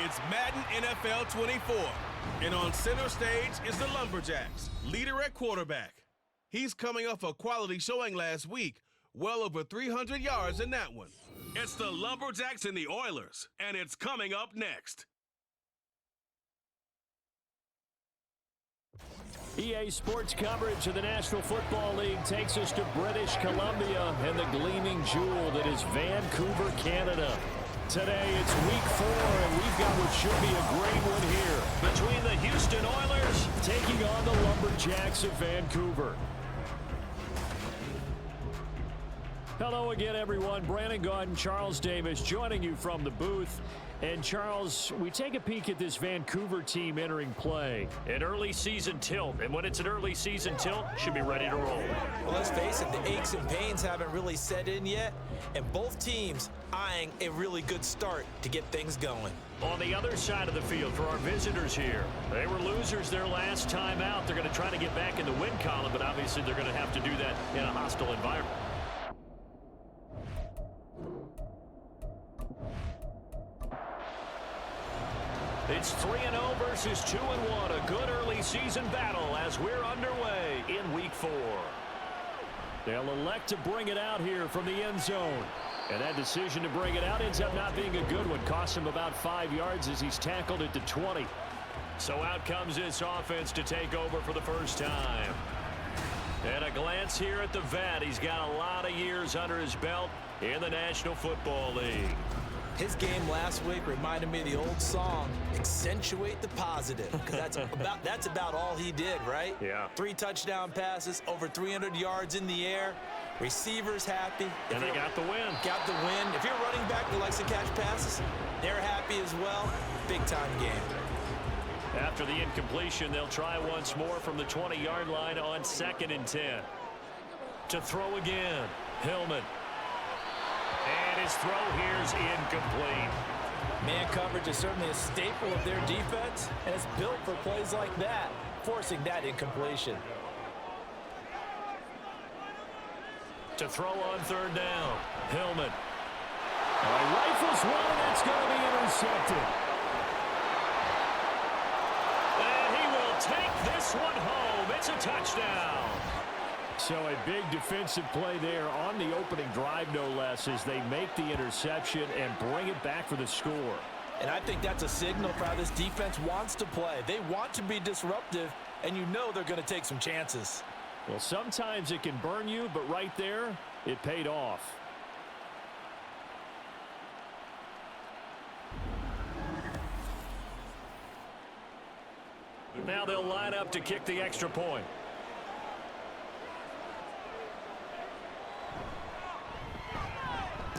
It's Madden NFL 24. And on center stage is the Lumberjacks, leader at quarterback. He's coming off a quality showing last week, well over 300 yards in that one. It's the Lumberjacks and the Oilers, and it's coming up next. EA Sports coverage of the National Football League takes us to British Columbia and the gleaming jewel that is Vancouver, Canada. Today it's week 4, and we've got what should be a great one here between the Houston Oilers taking on the Lumberjacks of Vancouver. Hello again, everyone. Brandon Gaudin, Charles Davis joining you from the booth. And, Charles, we take a peek at this Vancouver team entering play. An early season tilt, and when it's an early season tilt, should be ready to roll. Well, let's face it, the aches and pains haven't really set in yet, and both teams eyeing a really good start to get things going. On the other side of the field for our visitors here, they were losers their last time out. They're going to try to get back in the win column, but obviously they're going to have to do that in a hostile environment. It's 3-0 versus 2-1, a good early season battle as we're underway in week 4. They'll elect to bring it out here from the end zone. And that decision to bring it out ends up not being a good one. Costs him about 5 yards as he's tackled at the 20. So out comes this offense to take over for the first time. And a glance here at the vet. He's got a lot of years under his belt in the National Football League. His game last week reminded me of the old song, Accentuate the Positive, because that's about all he did, right? Yeah. 3 touchdown passes, over 300 yards in the air, receivers happy. And they got the win. Got the win. If you're a running back who likes to catch passes, they're happy as well. Big-time game. After the incompletion, they'll try once more from the 20-yard line on 2nd and 10. To throw again, Hillman. And his throw here's incomplete. Man coverage is certainly a staple of their defense, and it's built for plays like that, forcing that incompletion. To throw on 3rd down, Hillman. Rifles one, and that's going to be intercepted. And he will take this one home. It's a touchdown. So a big defensive play there on the opening drive, no less, as they make the interception and bring it back for the score. And I think that's a signal for how this defense wants to play. They want to be disruptive, and you know they're going to take some chances. Well, sometimes it can burn you, but right there, it paid off. Now they'll line up to kick the extra point.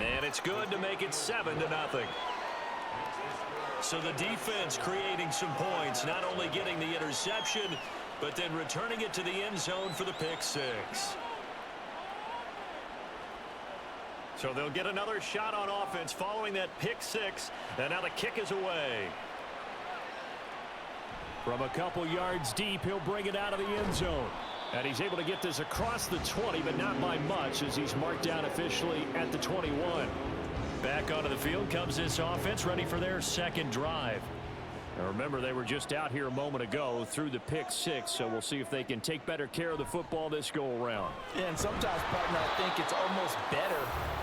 And it's good to make it 7-0. So the defense creating some points, not only getting the interception, but then returning it to the end zone for the pick 6. So they'll get another shot on offense following that pick 6, and now the kick is away. From a couple yards deep, he'll bring it out of the end zone. And he's able to get this across the 20, but not by much, as he's marked down officially at the 21. Back onto the field comes this offense, ready for their second drive. Now remember, they were just out here a moment ago through the pick 6, so we'll see if they can take better care of the football this go-around. Yeah, and sometimes, partner, I think it's almost better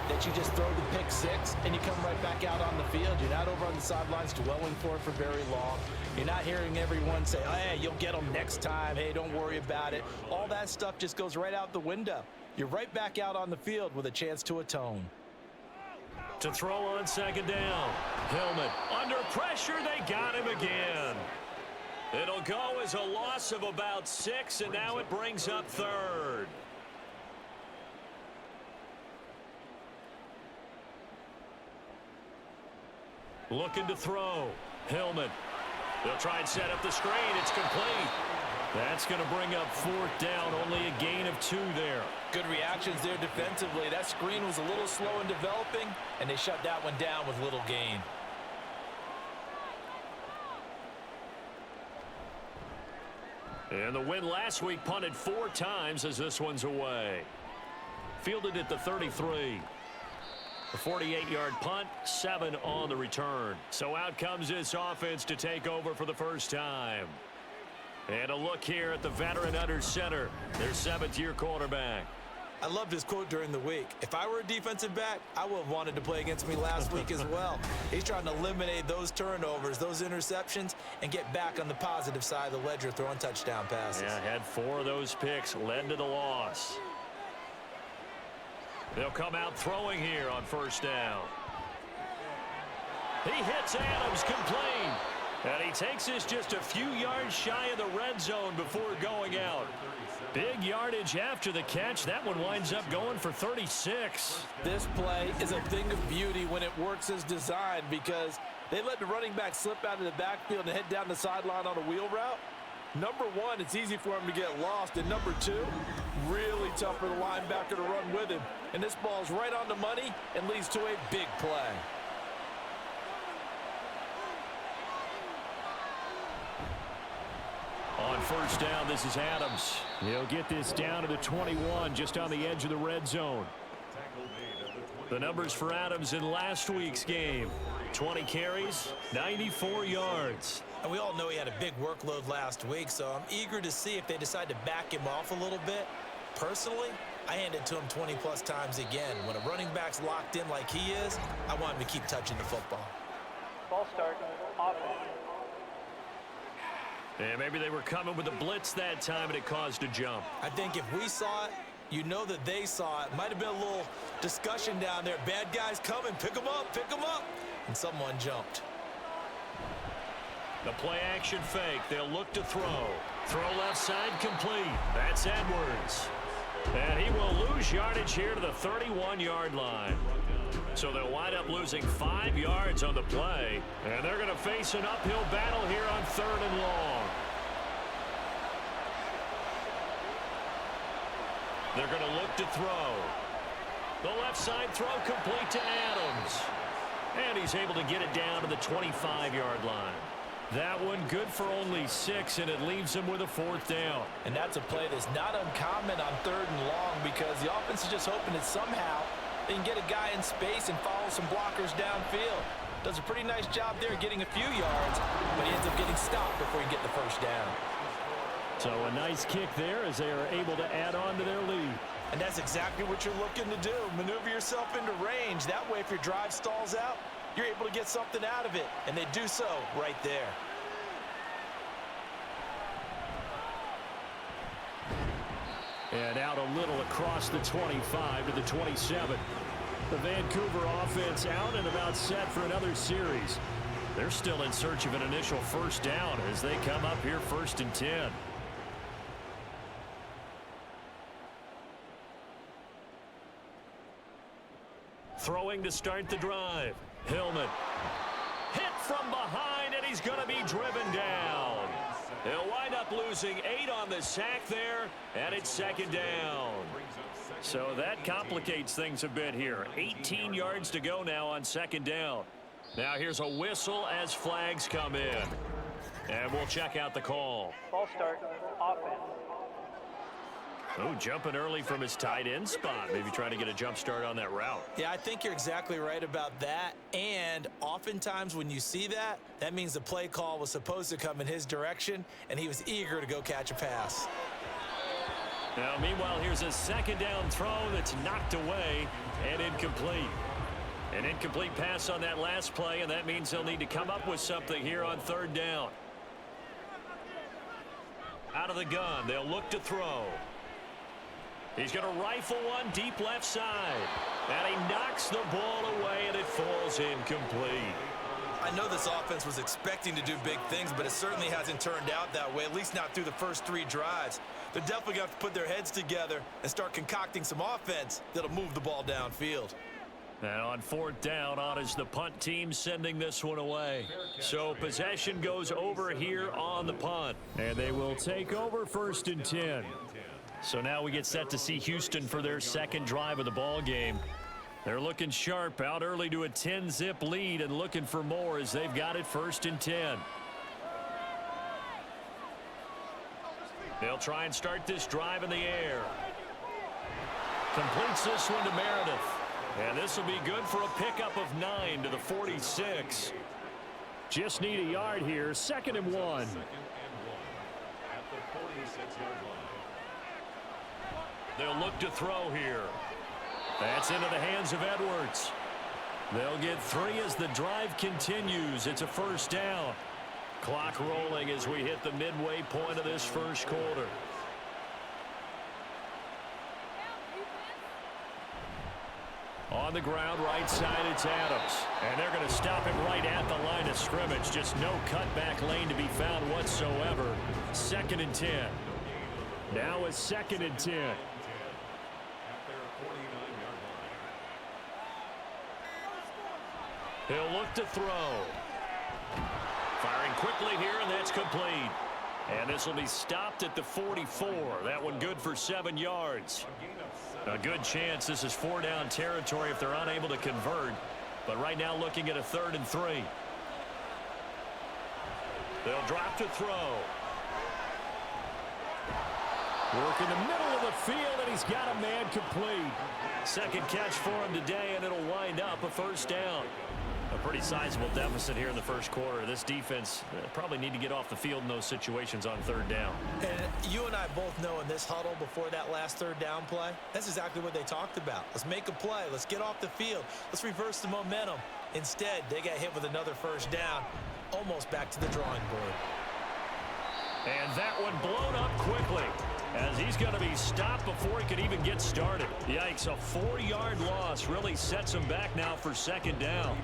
that you just throw the pick 6 and you come right back out on the field. You're not over on the sidelines dwelling for it for very long. You're not hearing everyone say, oh, hey, you'll get them next time. Hey, don't worry about it. All that stuff just goes right out the window. You're right back out on the field with a chance to atone. To throw on 2nd down, Hillman. Under pressure, they got him again. It'll go as a loss of about 6, and now it brings up 3rd. Looking to throw, Hillman. They'll try and set up the screen. It's complete. That's going to bring up 4th down. Only a gain of 2 there. Good reactions there defensively. That screen was a little slow in developing, and they shut that one down with little gain. And the win last week punted 4 times as this one's away. Fielded at the 33. A 48-yard punt, 7 on the return. So out comes this offense to take over for the first time. And a look here at the veteran under center, their 7th-year quarterback. I loved his quote during the week. If I were a defensive back, I would have wanted to play against me last week as well. He's trying to eliminate those turnovers, those interceptions, and get back on the positive side of the ledger throwing touchdown passes. Yeah, had 4 of those picks, led to the loss. They'll come out throwing here on first down. He hits Adams, complete. And he takes this just a few yards shy of the red zone before going out. Big yardage after the catch. That one winds up going for 36. This play is a thing of beauty when it works as designed because they let the running back slip out of the backfield and head down the sideline on a wheel route. Number one, it's easy for him to get lost. And number two, really tough for the linebacker to run with him. And this ball's right on the money and leads to a big play. On first down, this is Adams. He'll get this down to the 21, just on the edge of the red zone. The numbers for Adams in last week's game: 20 carries, 94 yards. And we all know he had a big workload last week, so I'm eager to see if they decide to back him off a little bit. Personally, I hand it to him 20-plus times again. When a running back's locked in like he is, I want him to keep touching the football. Ball start, offense. And maybe they were coming with a blitz that time and it caused a jump. I think if we saw it, you know that they saw it. Might have been a little discussion down there. Bad guys coming, pick them up, pick them up. And someone jumped. The play action fake. They'll look to throw. Throw left side complete. That's Edwards. And he will lose yardage here to the 31-yard line. So they'll wind up losing 5 yards on the play. And they're going to face an uphill battle here on 3rd and long. They're going to look to throw. The left side throw complete to Adams. And he's able to get it down to the 25-yard line. That one good for only 6, and it leaves him with a 4th down. And that's a play that's not uncommon on 3rd and long because the offense is just hoping that somehow they can get a guy in space and follow some blockers downfield. Does a pretty nice job there getting a few yards, but he ends up getting stopped before he get the 1st down. So a nice kick there as they are able to add on to their lead. And that's exactly what you're looking to do. Maneuver yourself into range. That way, if your drive stalls out, you're able to get something out of it. And they do so right there. And out a little across the 25 to the 27. The Vancouver offense out and about set for another series. They're still in search of an initial 1st down as they come up here 1st and 10. Throwing to start the drive. Hillman. Hit from behind, and he's going to be driven down. He'll wind up losing 8 on the sack there, and it's 2nd down. So that complicates things a bit here. 18 yards to go now on 2nd down. Now here's a whistle as flags come in. And we'll check out the call. Ball start, offense. Oh, jumping early from his tight end spot. Maybe trying to get a jump start on that route. Yeah, I think you're exactly right about that. And oftentimes when you see that, that means the play call was supposed to come in his direction, and he was eager to go catch a pass. Now, meanwhile, here's a 2nd down throw that's knocked away and incomplete. An incomplete pass on that last play, and that means they'll need to come up with something here on 3rd down. Out of the gun, they'll look to throw. He's going to rifle one deep left side. And he knocks the ball away, and it falls incomplete. I know this offense was expecting to do big things, but it certainly hasn't turned out that way, at least not through the first 3 drives. They're definitely going to have to put their heads together and start concocting some offense that'll move the ball downfield. And on 4th down, on is the punt team sending this one away. So possession goes over here on the punt. And they will take over 1st and 10. So now we get set to see Houston for their 2nd drive of the ball game. They're looking sharp, out early to a 10-zip lead and looking for more as they've got it 1st and 10. They'll try and start this drive in the air. Completes this one to Meredith. And this will be good for a pickup of 9 to the 46. Just need a yard here. 2nd and 1. They'll look to throw here. That's into the hands of Edwards. They'll get 3 as the drive continues. It's a 1st down. Clock rolling as we hit the midway point of this 1st quarter. On the ground, right side, it's Adams. And they're going to stop him right at the line of scrimmage. Just no cutback lane to be found whatsoever. 2nd and 10. Now it's 2nd and 10. He'll look to throw. Firing quickly here, and that's complete. And this will be stopped at the 44. That one good for 7 yards. A good chance this is 4-down territory if they're unable to convert. But right now looking at a 3rd and 3. They'll drop to throw. Work in the middle of the field, and he's got a man complete. 2nd catch for him today, and it'll wind up a 1st down. A pretty sizable deficit here in the 1st quarter. This defense probably need to get off the field in those situations on 3rd down. And you and I both know in this huddle before that last 3rd down play, that's exactly what they talked about. Let's make a play. Let's get off the field. Let's reverse the momentum. Instead, they got hit with another 1st down, almost back to the drawing board. And that one blown up quickly, as he's going to be stopped before he could even get started. Yikes, a 4-yard loss really sets him back now for 2nd down.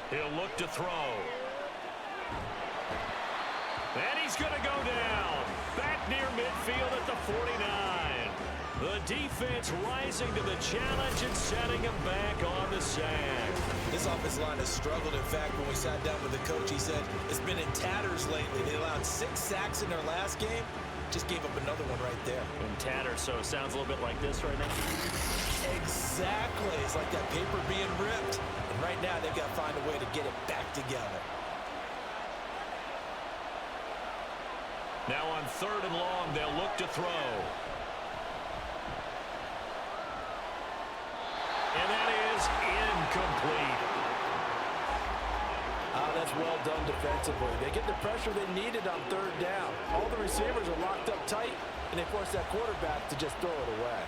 He'll look to throw. And he's going to go down. Back near midfield at the 49. The defense rising to the challenge and setting him back on the sack. This offensive line has struggled. In fact, when we sat down with the coach, he said it's been in tatters lately. They allowed 6 sacks in their last game. Just gave up another one right there. In tatters, so it sounds a little bit like this right now. Exactly. It's like that paper being ripped. And right now, they've got to find a way to get it back together. Now on 3rd and long, they'll look to throw. And that is incomplete. That's well done defensively. They get the pressure they needed on 3rd down. All the receivers are locked up tight, and they force that quarterback to just throw it away.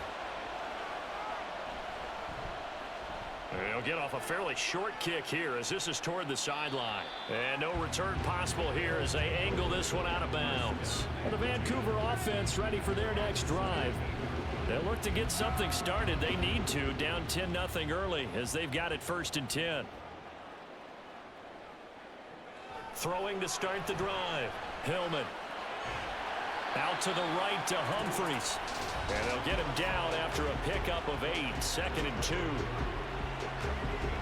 They'll get off a fairly short kick here as this is toward the sideline. And no return possible here as they angle this one out of bounds. And the Vancouver offense ready for their next drive. They'll look to get something started. They need to, down 10-0 early as they've got it 1st and 10. Throwing to start the drive. Hillman. Out to the right to Humphreys. And they'll get him down after a pickup of 8. 2nd and 2.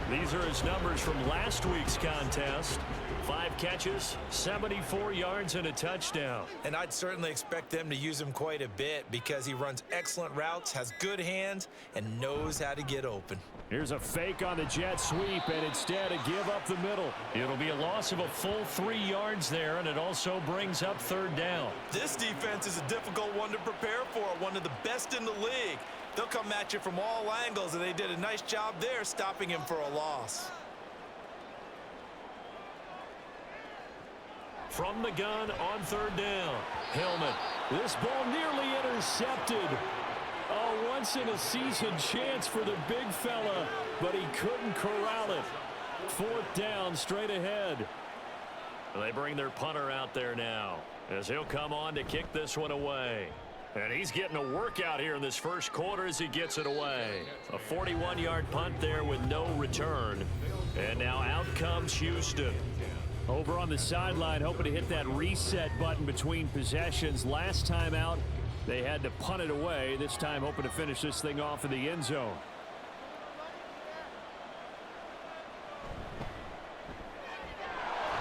These are his numbers from last week's contest. 5 catches, 74 yards, and a touchdown. And I'd certainly expect them to use him quite a bit because he runs excellent routes, has good hands, and knows how to get open. Here's a fake on the jet sweep, and instead a give up the middle. It'll be a loss of a full 3 yards there, and it also brings up 3rd down. This defense is a difficult one to prepare for, one of the best in the league. They'll come at you from all angles, and they did a nice job there stopping him for a loss. From the gun on 3rd down. Hillman. This ball nearly intercepted. A once-in-a-season chance for the big fella, but he couldn't corral it. 4th down straight ahead. They bring their punter out there now as he'll come on to kick this one away. And he's getting a workout here in this 1st quarter as he gets it away. A 41-yard punt there with no return. And now out comes Houston. Over on the sideline, hoping to hit that reset button between possessions. Last time out, they had to punt it away. This time, hoping to finish this thing off in the end zone.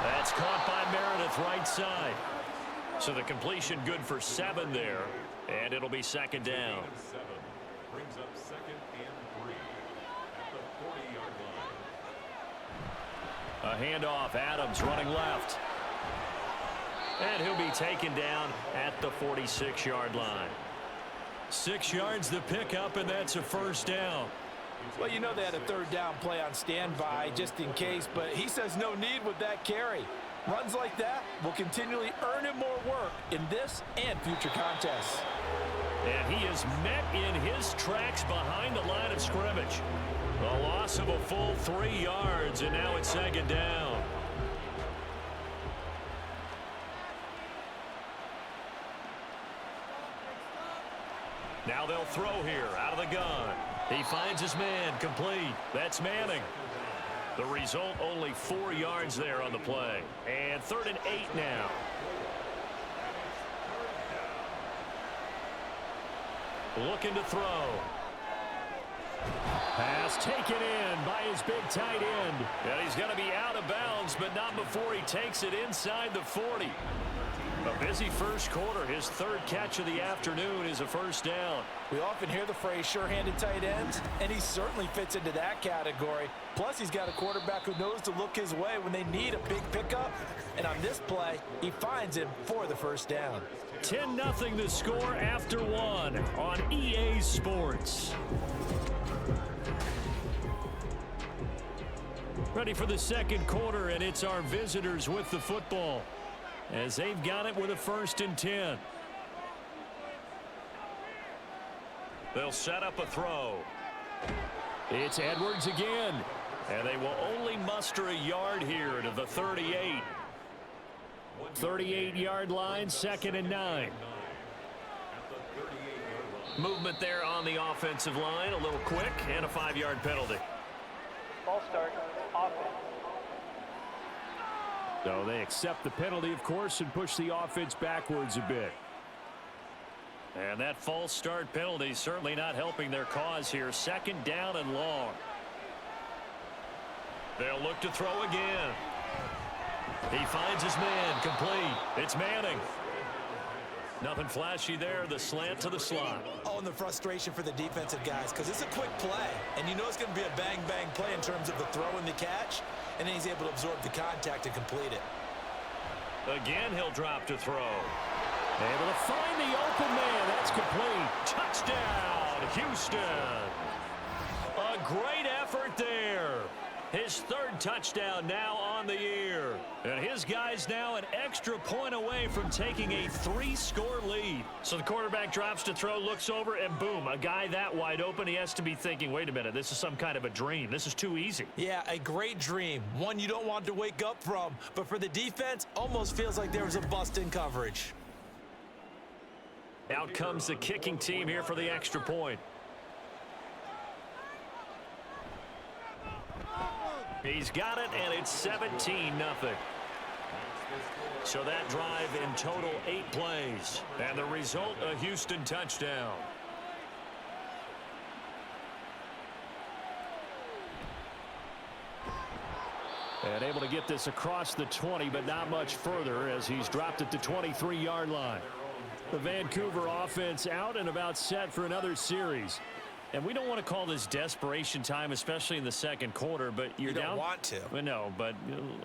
That's caught by Meredith right side. So the completion good for 7 there. And it'll be 2nd down. Brings up 2nd and 3 at the 40-yard line. A handoff. Adams running left. And he'll be taken down at the 46-yard line. 6 yards the pickup, and that's a first down. Well, you know they had a third down play on standby just in case, but he says no need with that carry. Runs like that will continually earn him more work in this and future contests. And he is met in his tracks behind the line of scrimmage. A loss of a full 3 yards, and now it's second down. Now they'll throw here out of the gun. He finds his man, complete. That's Manning. The result, only 4 yards there on the play. And 3rd and 8 now. Looking to throw. Pass taken in by his big tight end. And he's going to be out of bounds, but not before he takes it inside the 40. A busy first quarter. His 3rd catch of the afternoon is a first down. We often hear the phrase sure-handed tight ends, and he certainly fits into that category. Plus, he's got a quarterback who knows to look his way when they need a big pickup. And on this play, he finds him for the first down. 10-0 the score after 1 on EA Sports. Ready for the second quarter, and it's our visitors with the football, as they've got it with a 1st and 10. They'll set up a throw. It's Edwards again, and they will only muster a yard here to the 38. 38-yard line, 2nd and 9. Movement there on the offensive line, a little quick, and a 5-yard penalty. Ball start, offense. So they accept the penalty, of course, and push the offense backwards a bit. And that false start penalty certainly not helping their cause here. 2nd down and long. They'll look to throw again. He finds his man, complete. It's Manning. Nothing flashy there, the slant to the slot. Oh, and the frustration for the defensive guys, because it's a quick play, and you know it's going to be a bang-bang play in terms of the throw and the catch, and then he's able to absorb the contact and complete it. Again, he'll drop to throw. Able to find the open man. That's complete. Touchdown, Houston. A great effort there. His 3rd touchdown now on the year. And his guys now an extra point away from taking a 3-score lead. So the quarterback drops to throw, looks over, and boom, a guy that wide open, he has to be thinking, wait a minute, this is some kind of a dream. This is too easy. Yeah, a great dream. One you don't want to wake up from. But for the defense, almost feels like there was a bust in coverage. Out comes the kicking team here for the extra point. He's got it, and it's 17-0. So that drive in total 8 plays. And the result, a Houston touchdown. And able to get this across the 20, but not much further as he's dropped at the 23-yard line. The Vancouver offense out and about set for another series. And we don't want to call this desperation time, especially in the second quarter, but you're You don't down. want to. No, but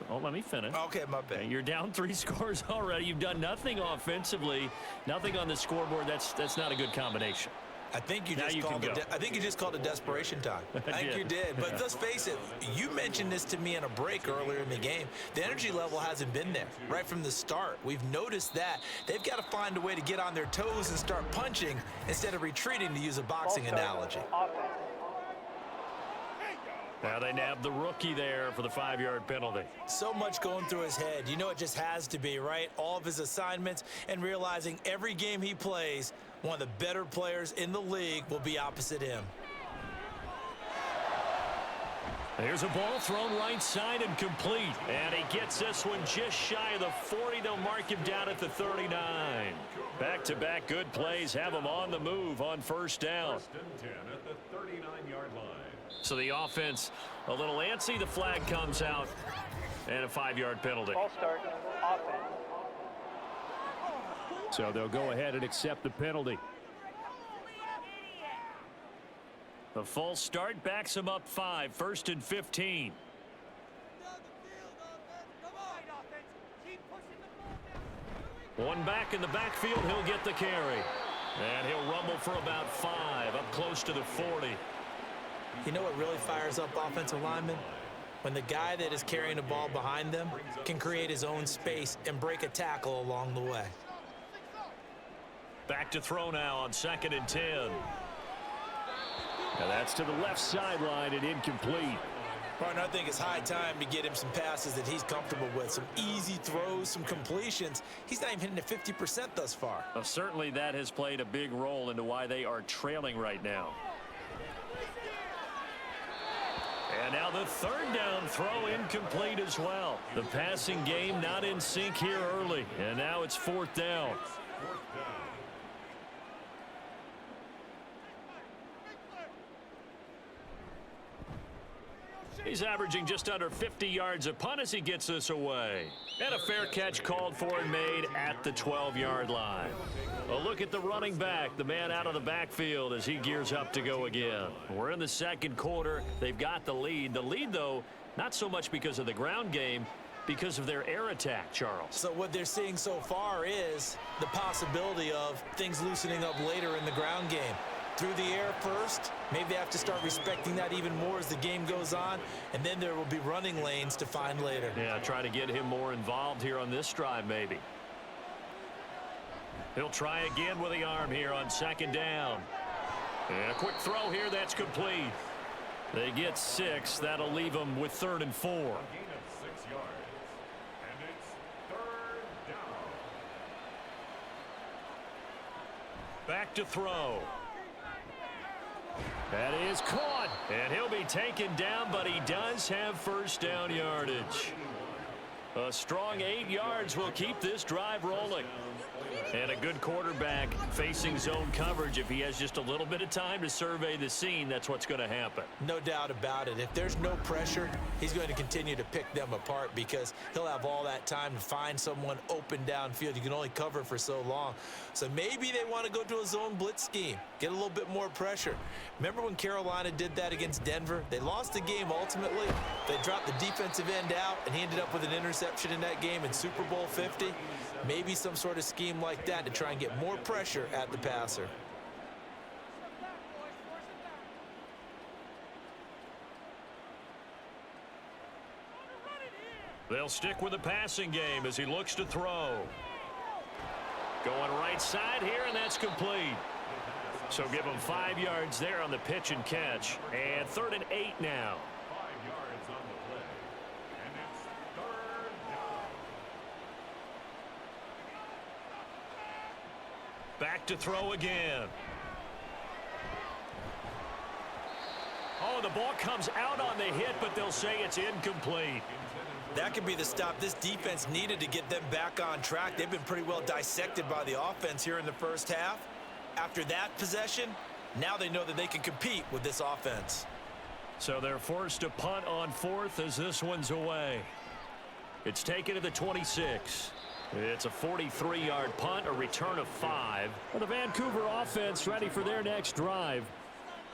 let me finish. Okay, my bad. You're down 3 scores already. You've done nothing offensively, nothing on the scoreboard. That's not a good combination. I think you Now just you called can it. I think you just called it desperation time. I think you did. But let's face it. You mentioned this to me in a break earlier in the game. The energy level hasn't been there right from the start. We've noticed that they've got to find a way to get on their toes and start punching instead of retreating, to use a boxing analogy. Offense. Now they nab the rookie there for the 5-yard penalty. So much going through his head. You know it just has to be, right? All of his assignments and realizing every game he plays, one of the better players in the league will be opposite him. Here's a ball thrown right side and complete. And he gets this one just shy of the 40. They'll mark him down at the 39. Back-to-back good plays have him on the move on 1st down. 1st and 10 at the 39-yard line. So the offense a little antsy. The flag comes out and a 5-yard penalty. Ball start, offense. So they'll go ahead and accept the penalty. The false start backs him up 5. 1st and 15. One back in the backfield, he'll get the carry. And he'll rumble for about 5, up close to the 40. You know what really fires up offensive linemen? When the guy that is carrying the ball behind them can create his own space and break a tackle along the way. Back to throw now on 2nd and 10. Now that's to the left sideline and incomplete. Partner, I think it's high time to get him some passes that he's comfortable with. Some easy throws, some completions. He's not even hitting at 50% thus far. Well, certainly that has played a big role into why they are trailing right now. And now the 3rd down throw incomplete as well. The passing game not in sync here early. And now it's 4th down. He's averaging just under 50 yards a punt as he gets this away. And a fair catch called for and made at the 12-yard line. A look at the running back, the man out of the backfield as he gears up to go again. We're in the 2nd quarter. They've got the lead. The lead, though, not so much because of the ground game, because of their air attack, Charles. So what they're seeing so far is the possibility of things loosening up later in the ground game. Through the air first, maybe they have to start respecting that even more as the game goes on, and then there will be running lanes to find later. Yeah, try to get him more involved here on this drive, maybe. He'll try again with the arm here on 2nd down. And a quick throw here, that's complete. They get 6. That'll leave them with 3rd and 4. A gain of 6 yards. And it's 3rd down. Back to throw. That is caught. And he'll be taken down, but he does have 1st down yardage. A strong 8 yards will keep this drive rolling. And a good quarterback facing zone coverage. If he has just a little bit of time to survey the scene, that's what's going to happen. No doubt about it. If there's no pressure, he's going to continue to pick them apart because he'll have all that time to find someone open downfield. You can only cover for so long. So maybe they want to go to a zone blitz scheme, get a little bit more pressure. Remember when Carolina did that against Denver? They lost the game ultimately. They dropped the defensive end out, and he ended up with an interception in that game in Super Bowl 50. Maybe some sort of scheme like that to try and get more pressure at the passer. They'll stick with the passing game as he looks to throw. Going right side here, and that's complete. So give him 5 yards there on the pitch and catch. And 3rd and 8 now. 5 yards on the play. And it's 3rd down. Back to throw again. Oh, the ball comes out on the hit, but they'll say it's incomplete. That could be the stop this defense needed to get them back on track. They've been pretty well dissected by the offense here in the first half. After that possession, now they know that they can compete with this offense. So they're forced to punt on 4th as this one's away. It's taken to the 26. It's a 43-yard punt, a return of 5. Well, the Vancouver offense ready for their next drive.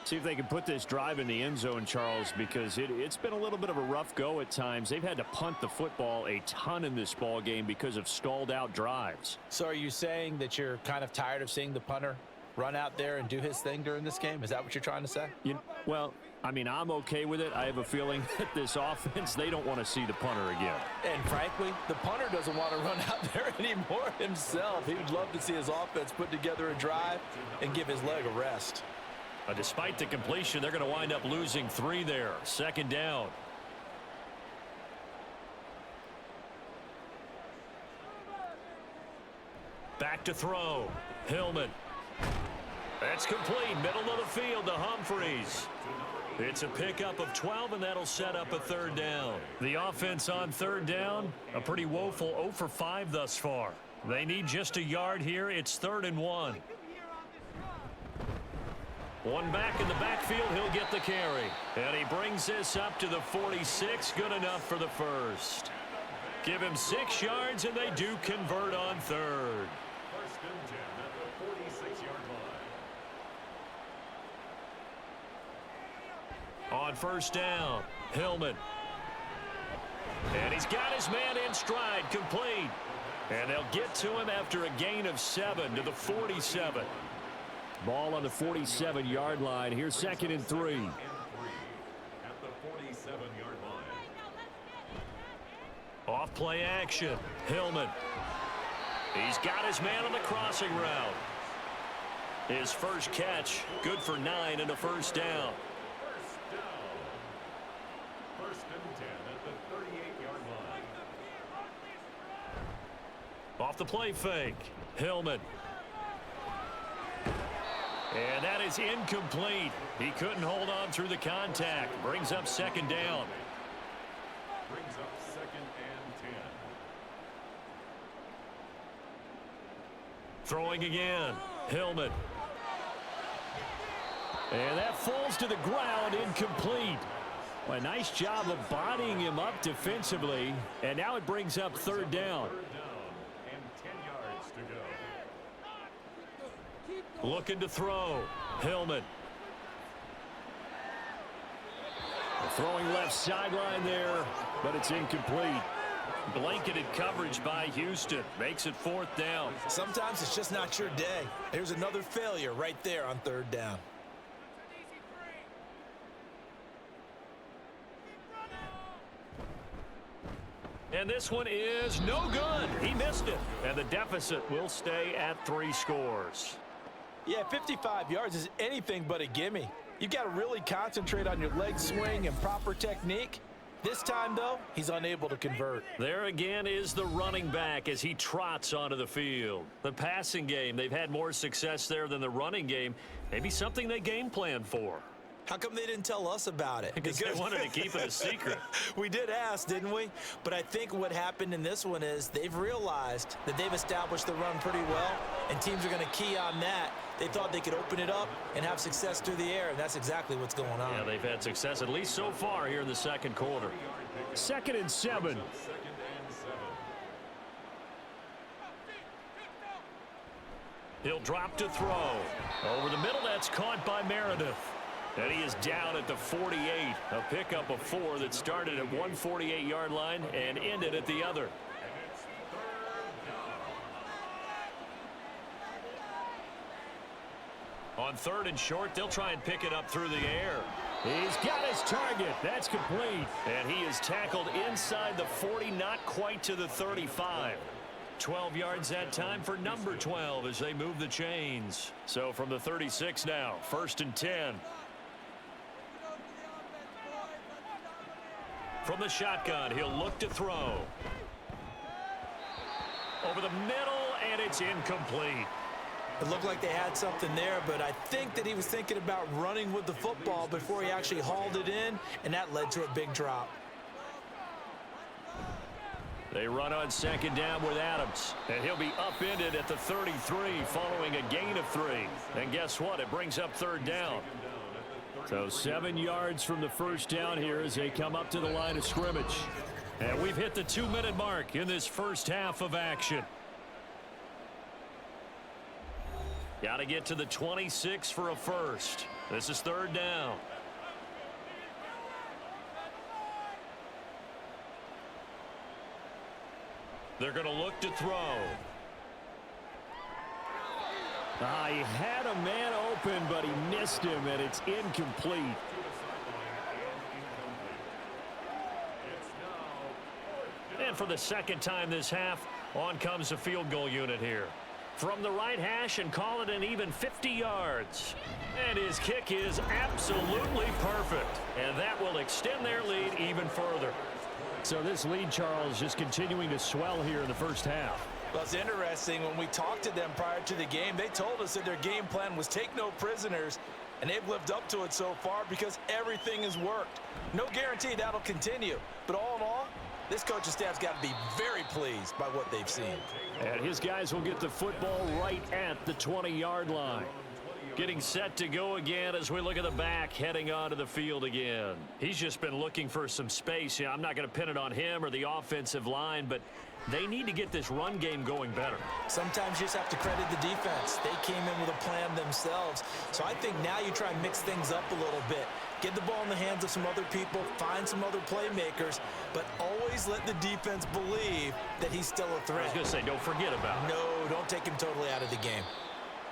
See if they can put this drive in the end zone, Charles, because it's been a little bit of a rough go at times. They've had to punt the football a ton in this ball game because of stalled out drives. So are you saying that you're kind of tired of seeing the punter run out there and do his thing during this game? Is that what you're trying to say? Well, I mean, I'm okay with it. I have a feeling that this offense, they don't want to see the punter again. And frankly, the punter doesn't want to run out there anymore himself. He would love to see his offense put together a drive and give his leg a rest. Despite the completion, they're going to wind up losing 3 there. 2nd down. Back to throw. Hillman. That's complete. Middle of the field to Humphreys. It's a pickup of 12, and that'll set up a 3rd down. The offense on 3rd down, a pretty woeful 0 for 5 thus far. They need just a yard here. It's 3rd and 1. One back in the backfield, he'll get the carry. And he brings this up to the 46, good enough for the first. Give him 6 yards, and they do convert on 3rd. 1st and 10 at the 46-yard line. On 1st down, Hillman. And he's got his man in stride, complete. And they'll get to him after a gain of 7 to the 47. Ball on the 47-yard line. Here's 2nd and 3. At the 47-yard line. Off play action. Hillman. He's got his man on the crossing route. His first catch, good for 9 and a first down. First and 10 at the 38-yard line. Off the play fake. Hillman. And that is incomplete. He couldn't hold on through the contact. Brings up 2nd down. Brings up 2nd and 10. Throwing again. Hillman. And that falls to the ground, incomplete. Well, a nice job of bodying him up defensively. And now it brings up 3rd down. 3rd down and 10 yards to go. Looking to throw. Hillman. Throwing left sideline there, but it's incomplete. Blanketed coverage by Houston. Makes it 4th down. Sometimes it's just not your day. There's another failure right there on 3rd down. And this one is no good. He missed it. And the deficit will stay at 3 scores. Yeah, 55 yards is anything but a gimme. You've got to really concentrate on your leg swing and proper technique. This time, though, he's unable to convert. There again is the running back as he trots onto the field. The passing game, they've had more success there than the running game. Maybe something they game plan for. How come they didn't tell us about it? Because they wanted to keep it a secret. We did ask, didn't we? But I think what happened in this one is they've realized that they've established the run pretty well, and teams are going to key on that. They thought they could open it up and have success through the air, and that's exactly what's going on. Yeah, they've had success at least so far here in the 2nd quarter. 2nd and 7. 2nd and 7. He'll drop to throw. Over the middle, that's caught by Meredith. And he is down at the 48. A pickup of 4 that started at one 48-yard line and ended at the other. On 3rd and short, they'll try and pick it up through the air. He's got his target. That's complete. And he is tackled inside the 40, not quite to the 35. 12 yards that time for number 12 as they move the chains. So from the 36 now, 1st and 10. From the shotgun, he'll look to throw. Over the middle, and it's incomplete. It looked like they had something there, but I think that he was thinking about running with the football before he actually hauled it in, and that led to a big drop. They run on 2nd down with Adams, and he'll be upended at the 33 following a gain of 3. And guess what? It brings up 3rd down. So 7 yards from the 1st down here as they come up to the line of scrimmage. And we've hit the 2-minute mark in this first half of action. Got to get to the 26 for a first. This is 3rd down. They're going to look to throw. He had a man open, but he missed him, and it's incomplete. And for the 2nd time this half, on comes the field goal unit here. From the right hash and call it an even 50 yards. And his kick is absolutely perfect. And that will extend their lead even further. So this lead, Charles, just continuing to swell here in the first half. Well, it's interesting. When we talked to them prior to the game, they told us that their game plan was take no prisoners, and they've lived up to it so far because everything has worked. No guarantee that'll continue, but all in all, this coaching staff's got to be very pleased by what they've seen. And his guys will get the football right at the 20-yard line. Getting set to go again as we look at the back heading onto the field again. He's just been looking for some space. Yeah, I'm not going to pin it on him or the offensive line, but they need to get this run game going better. Sometimes you just have to credit the defense. They came in with a plan themselves. So I think now you try and mix things up a little bit. get the ball in the hands of some other people, find some other playmakers, but always let the defense believe that he's still a threat. I was going to say, don't forget about it. No, don't take him totally out of the game.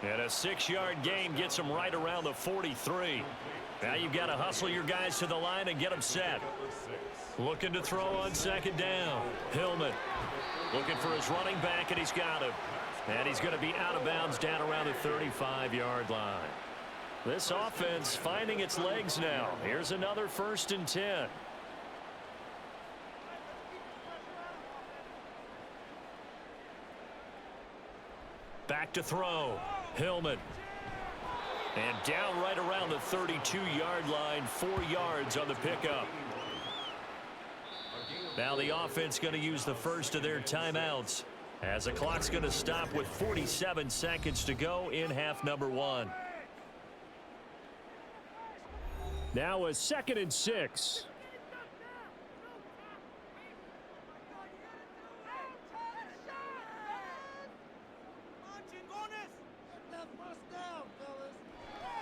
And a 6-yard gain gets him right around the 43. Now you've got to hustle your guys to the line and get them set. Looking to throw on second down. Hillman looking for his running back, and he's got him. And he's going to be out of bounds down around the 35-yard line. This offense finding its legs now. Here's another 1st and 10. Back to throw. Hillman. And down right around the 32-yard line, 4 yards on the pickup. Now the offense going to use the first of their timeouts as the clock's going to stop with 47 seconds to go in half number 1. Now a 2nd and 6.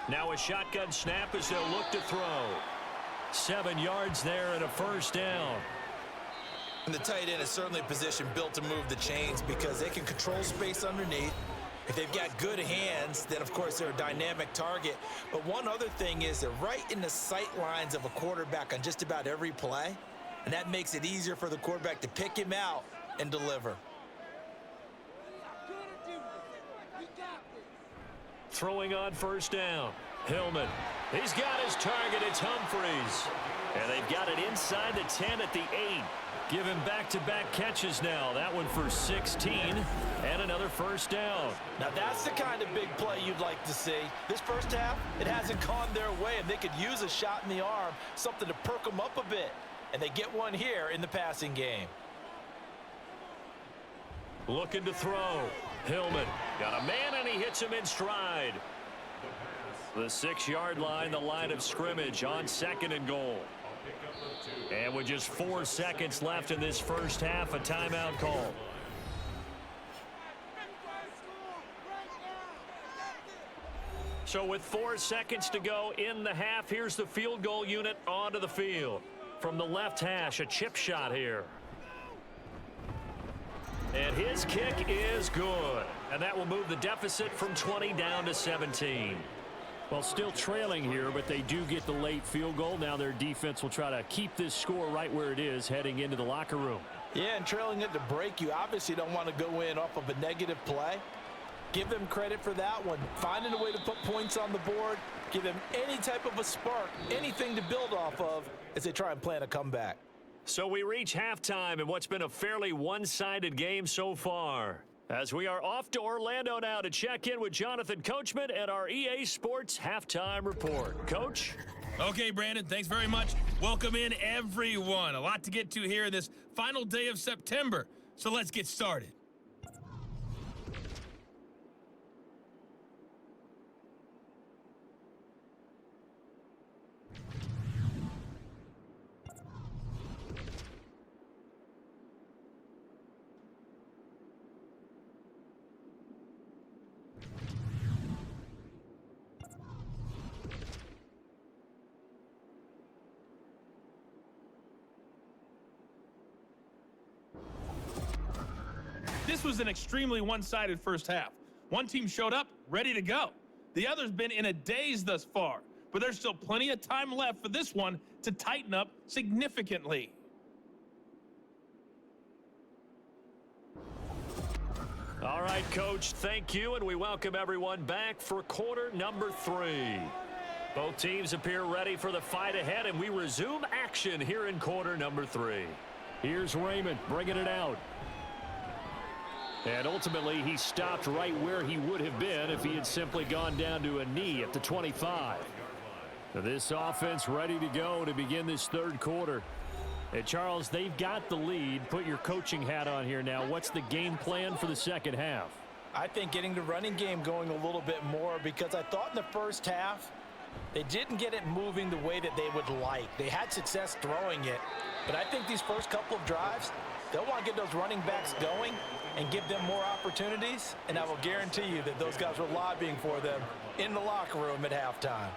Now a shotgun snap as they'll look to throw. 7 yards there and a 1st down. And the tight end is certainly a position built to move the chains because they can control space underneath. If they've got good hands, then of course they're a dynamic target. But one other thing is they're right in the sight lines of a quarterback on just about every play. And that makes it easier for the quarterback to pick him out and deliver. Throwing on 1st down. Hillman. He's got his target. It's Humphreys. And they've got it inside the 10 at the 8. Give him back-to-back catches now. That one for 16 and another 1st down. Now that's the kind of big play you'd like to see. This first half, it hasn't gone their way, and they could use a shot in the arm, something to perk them up a bit. And they get one here in the passing game. Looking to throw. Hillman got a man, and he hits him in stride. The 6-yard line, the line of scrimmage on 2nd and goal. And with just 4 seconds left in this first half, a timeout call. So with 4 seconds to go in the half, here's the field goal unit onto the field. From the left hash, a chip shot here. And his kick is good. And that will move the deficit from 20 down to 17. Well, still trailing here, but they do get the late field goal. Now their defense will try to keep this score right where it is heading into the locker room. Yeah, and trailing it to break, you obviously don't want to go in off of a negative play. Give them credit for that one. Finding a way to put points on the board. Give them any type of a spark, anything to build off of as they try and plan a comeback. So we reach halftime in what's been a fairly one-sided game so far. As we are off to Orlando now to check in with Jonathan Coachman at our EA Sports Halftime Report. Coach? Okay, Brandon, thanks very much. Welcome in, everyone. A lot to get to here this final day of September. So let's get started. This was an extremely one-sided first half. One team showed up ready to go. The other's been in a daze thus far, but there's still plenty of time left for this one to tighten up significantly. All right, Coach, thank you, and we welcome everyone back for quarter number 3. Both teams appear ready for the fight ahead, and we resume action here in quarter number 3. Here's Raymond bringing it out. And ultimately, he stopped right where he would have been if he had simply gone down to a knee at the 25. This offense ready to go to begin this third quarter. Hey, Charles, they've got the lead. Put your coaching hat on here now. What's the game plan for the second half? I think getting the running game going a little bit more, because I thought in the first half they didn't get it moving the way that they would like. They had success throwing it, but I think these first couple of drives, they'll want to get those running backs going and give them more opportunities, and I will guarantee you that those guys were lobbying for them in the locker room at halftime.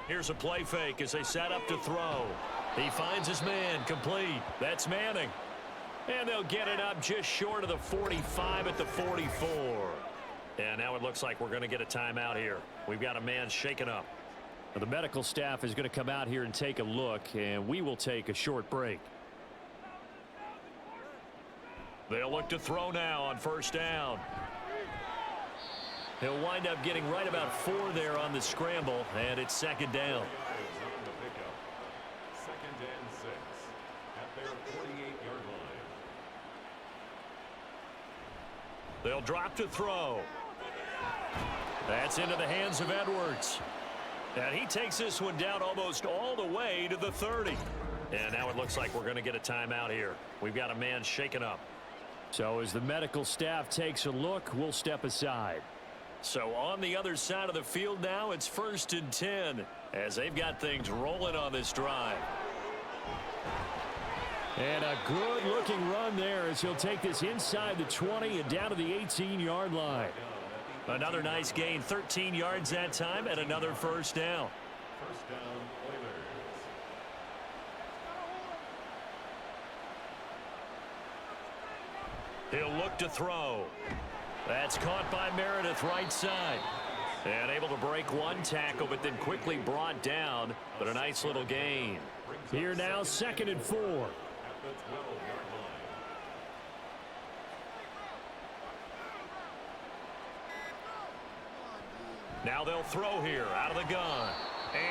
Here's a play fake as they set up to throw. He finds his man, complete. That's Manning. And they'll get it up just short of the 45 at the 44. And now it looks like we're going to get a timeout here. We've got a man shaken up. The medical staff is going to come out here and take a look, and we will take a short break. They'll look to throw now on first down. He'll wind up getting right about 4 there on the scramble, and it's second down. Second and 6 at their 48-yard line. They'll drop to throw. That's into the hands of Edwards. And he takes this one down almost all the way to the 30. And now it looks like we're going to get a timeout here. We've got a man shaken up. So as the medical staff takes a look, we'll step aside. So on the other side of the field now, it's 1st and 10 as they've got things rolling on this drive. And a good-looking run there as he'll take this inside the 20 and down to the 18-yard line. Another nice gain, 13 yards that time, and another first down. First down, Oilers. He'll look to throw. That's caught by Meredith right side. And able to break one tackle, but then quickly brought down. But a nice little gain. Here now, 2nd and 4. At the 12-yard line. Now they'll throw here out of the gun.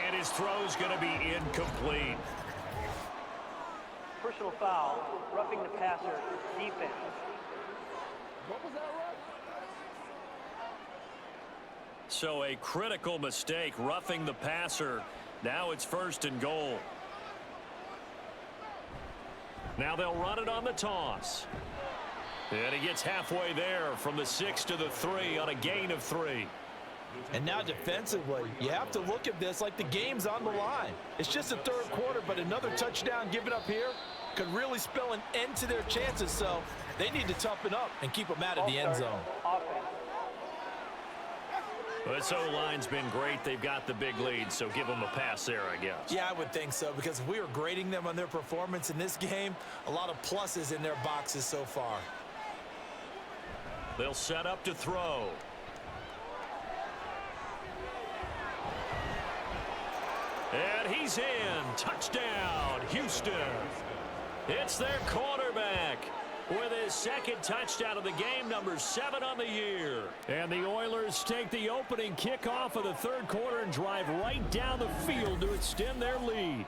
And his throw's going to be incomplete. Personal foul, roughing the passer, defense. What was that, Russ? So a critical mistake, roughing the passer. Now it's 1st and goal. Now they'll run it on the toss. And he gets halfway there from the 6 to the 3 on a gain of 3. And now defensively, you have to look at this like the game's on the line. It's just the 3rd quarter, but another touchdown given up here could really spell an end to their chances. So they need to toughen up and keep them out of the end zone. This O-line's been great. They've got the big lead, so give them a pass there, I guess. Yeah, I would think so, because if we were grading them on their performance in this game, a lot of pluses in their boxes so far. They'll set up to throw. And he's in. Touchdown, Houston. It's their quarterback with his 2nd touchdown of the game, number 7 on the year. And the Oilers take the opening kickoff of the 3rd quarter and drive right down the field to extend their lead.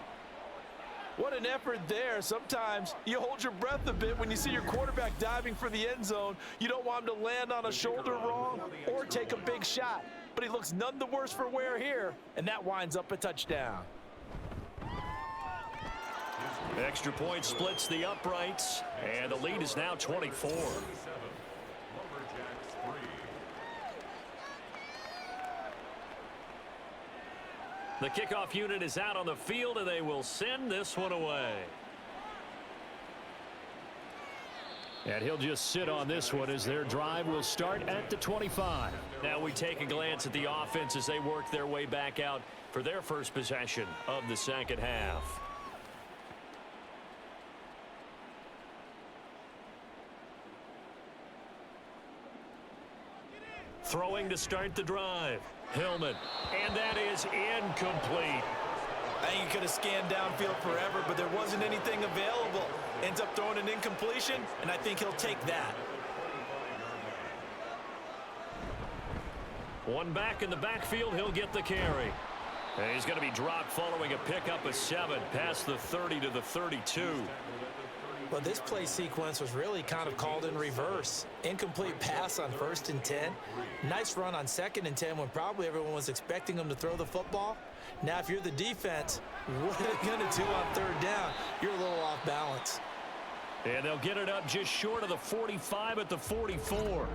What an effort there. Sometimes you hold your breath a bit when you see your quarterback diving for the end zone. You don't want him to land on a shoulder wrong or take a big shot. But he looks none the worse for wear here, and that winds up a touchdown. Extra point splits the uprights, and the lead is now 24. Lumberjacks 3. The kickoff unit is out on the field, and they will send this one away. And he'll just sit on this one as their drive will start at the 25. Now we take a glance at the offense as they work their way back out for their first possession of the 2nd half. Throwing to start the drive. Hillman. And that is incomplete. I think he could have scanned downfield forever, but there wasn't anything available. Ends up throwing an incompletion, and I think he'll take that. One back in the backfield, he'll get the carry. And he's going to be dropped following a pickup of 7 past the 30 to the 32. Well, this play sequence was really kind of called in reverse. Incomplete pass on 1st and 10. Nice run on 2nd and 10 when probably everyone was expecting him to throw the football. Now, if you're the defense, what are they going to do on 3rd down? You're a little off balance. And they'll get it up just short of the 45 at the 44.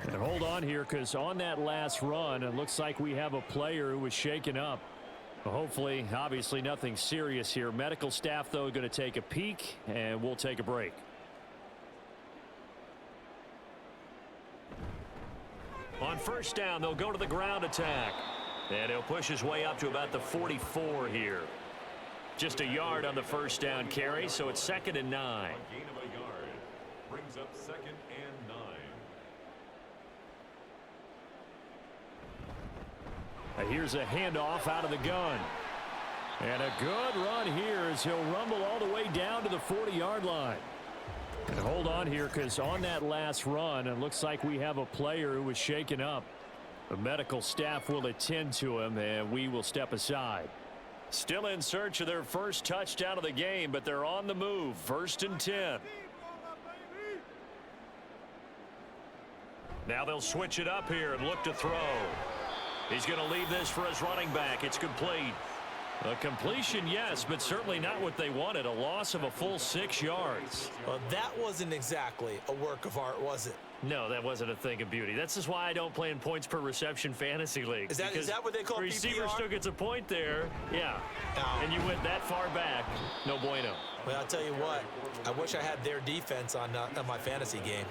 And hold on here, because on that last run, it looks like we have a player who was shaken up. Hopefully, obviously nothing serious here. Medical staff, though, going to take a peek, and we'll take a break. On first down, they'll go to the ground attack. And he'll push his way up to about the 44 here. Just a yard on the first down carry, so it's 2nd and 9. A gain of a yard brings up 2nd and 9. Here's a handoff out of the gun. And a good run here as he'll rumble all the way down to the 40-yard line. And hold on here, because on that last run, it looks like we have a player who was shaken up. The medical staff will attend to him, and we will step aside. Still in search of their first touchdown of the game, but they're on the move. 1st and 10. Now they'll switch it up here and look to throw. He's going to leave this for his running back. It's complete. A completion, yes, but certainly not what they wanted. A loss of a full 6 yards. Well, that wasn't exactly a work of art, was it? No, that wasn't a thing of beauty. That's just why I don't play in points per reception fantasy league. Is that what they call receiver PPR? still gets a point there. Yeah. Oh. And you went that far back. No bueno. Well, I'll tell you what. I wish I had their defense on my fantasy game.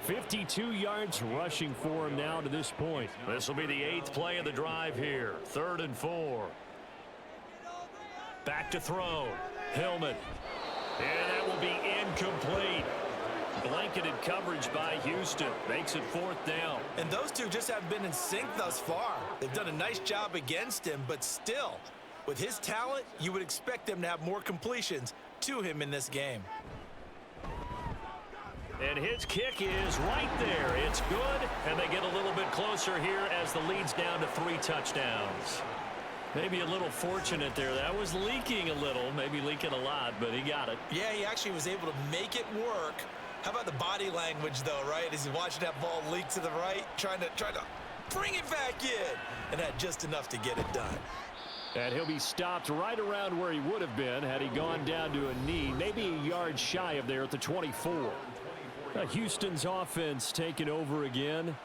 52 yards rushing for him now to this point. This will be the 8th play of the drive here. 3rd and 4. Back to throw. Hillman. And that will be incomplete. Blanketed coverage by Houston. Makes it 4th down. And those two just haven't been in sync thus far. They've done a nice job against him, but still, with his talent, you would expect them to have more completions to him in this game. And his kick is right there. It's good, and they get a little bit closer here as the lead's down to 3 touchdowns. Maybe a little fortunate there. That was leaking a little, maybe leaking a lot, but he got it. Yeah, he actually was able to make it work. How about the body language, though, right? As he's watching that ball leak to the right, trying to bring it back in, and had just enough to get it done. And he'll be stopped right around where he would have been had he gone down to a knee, maybe a yard shy of there at the 24. Houston's offense taking over again.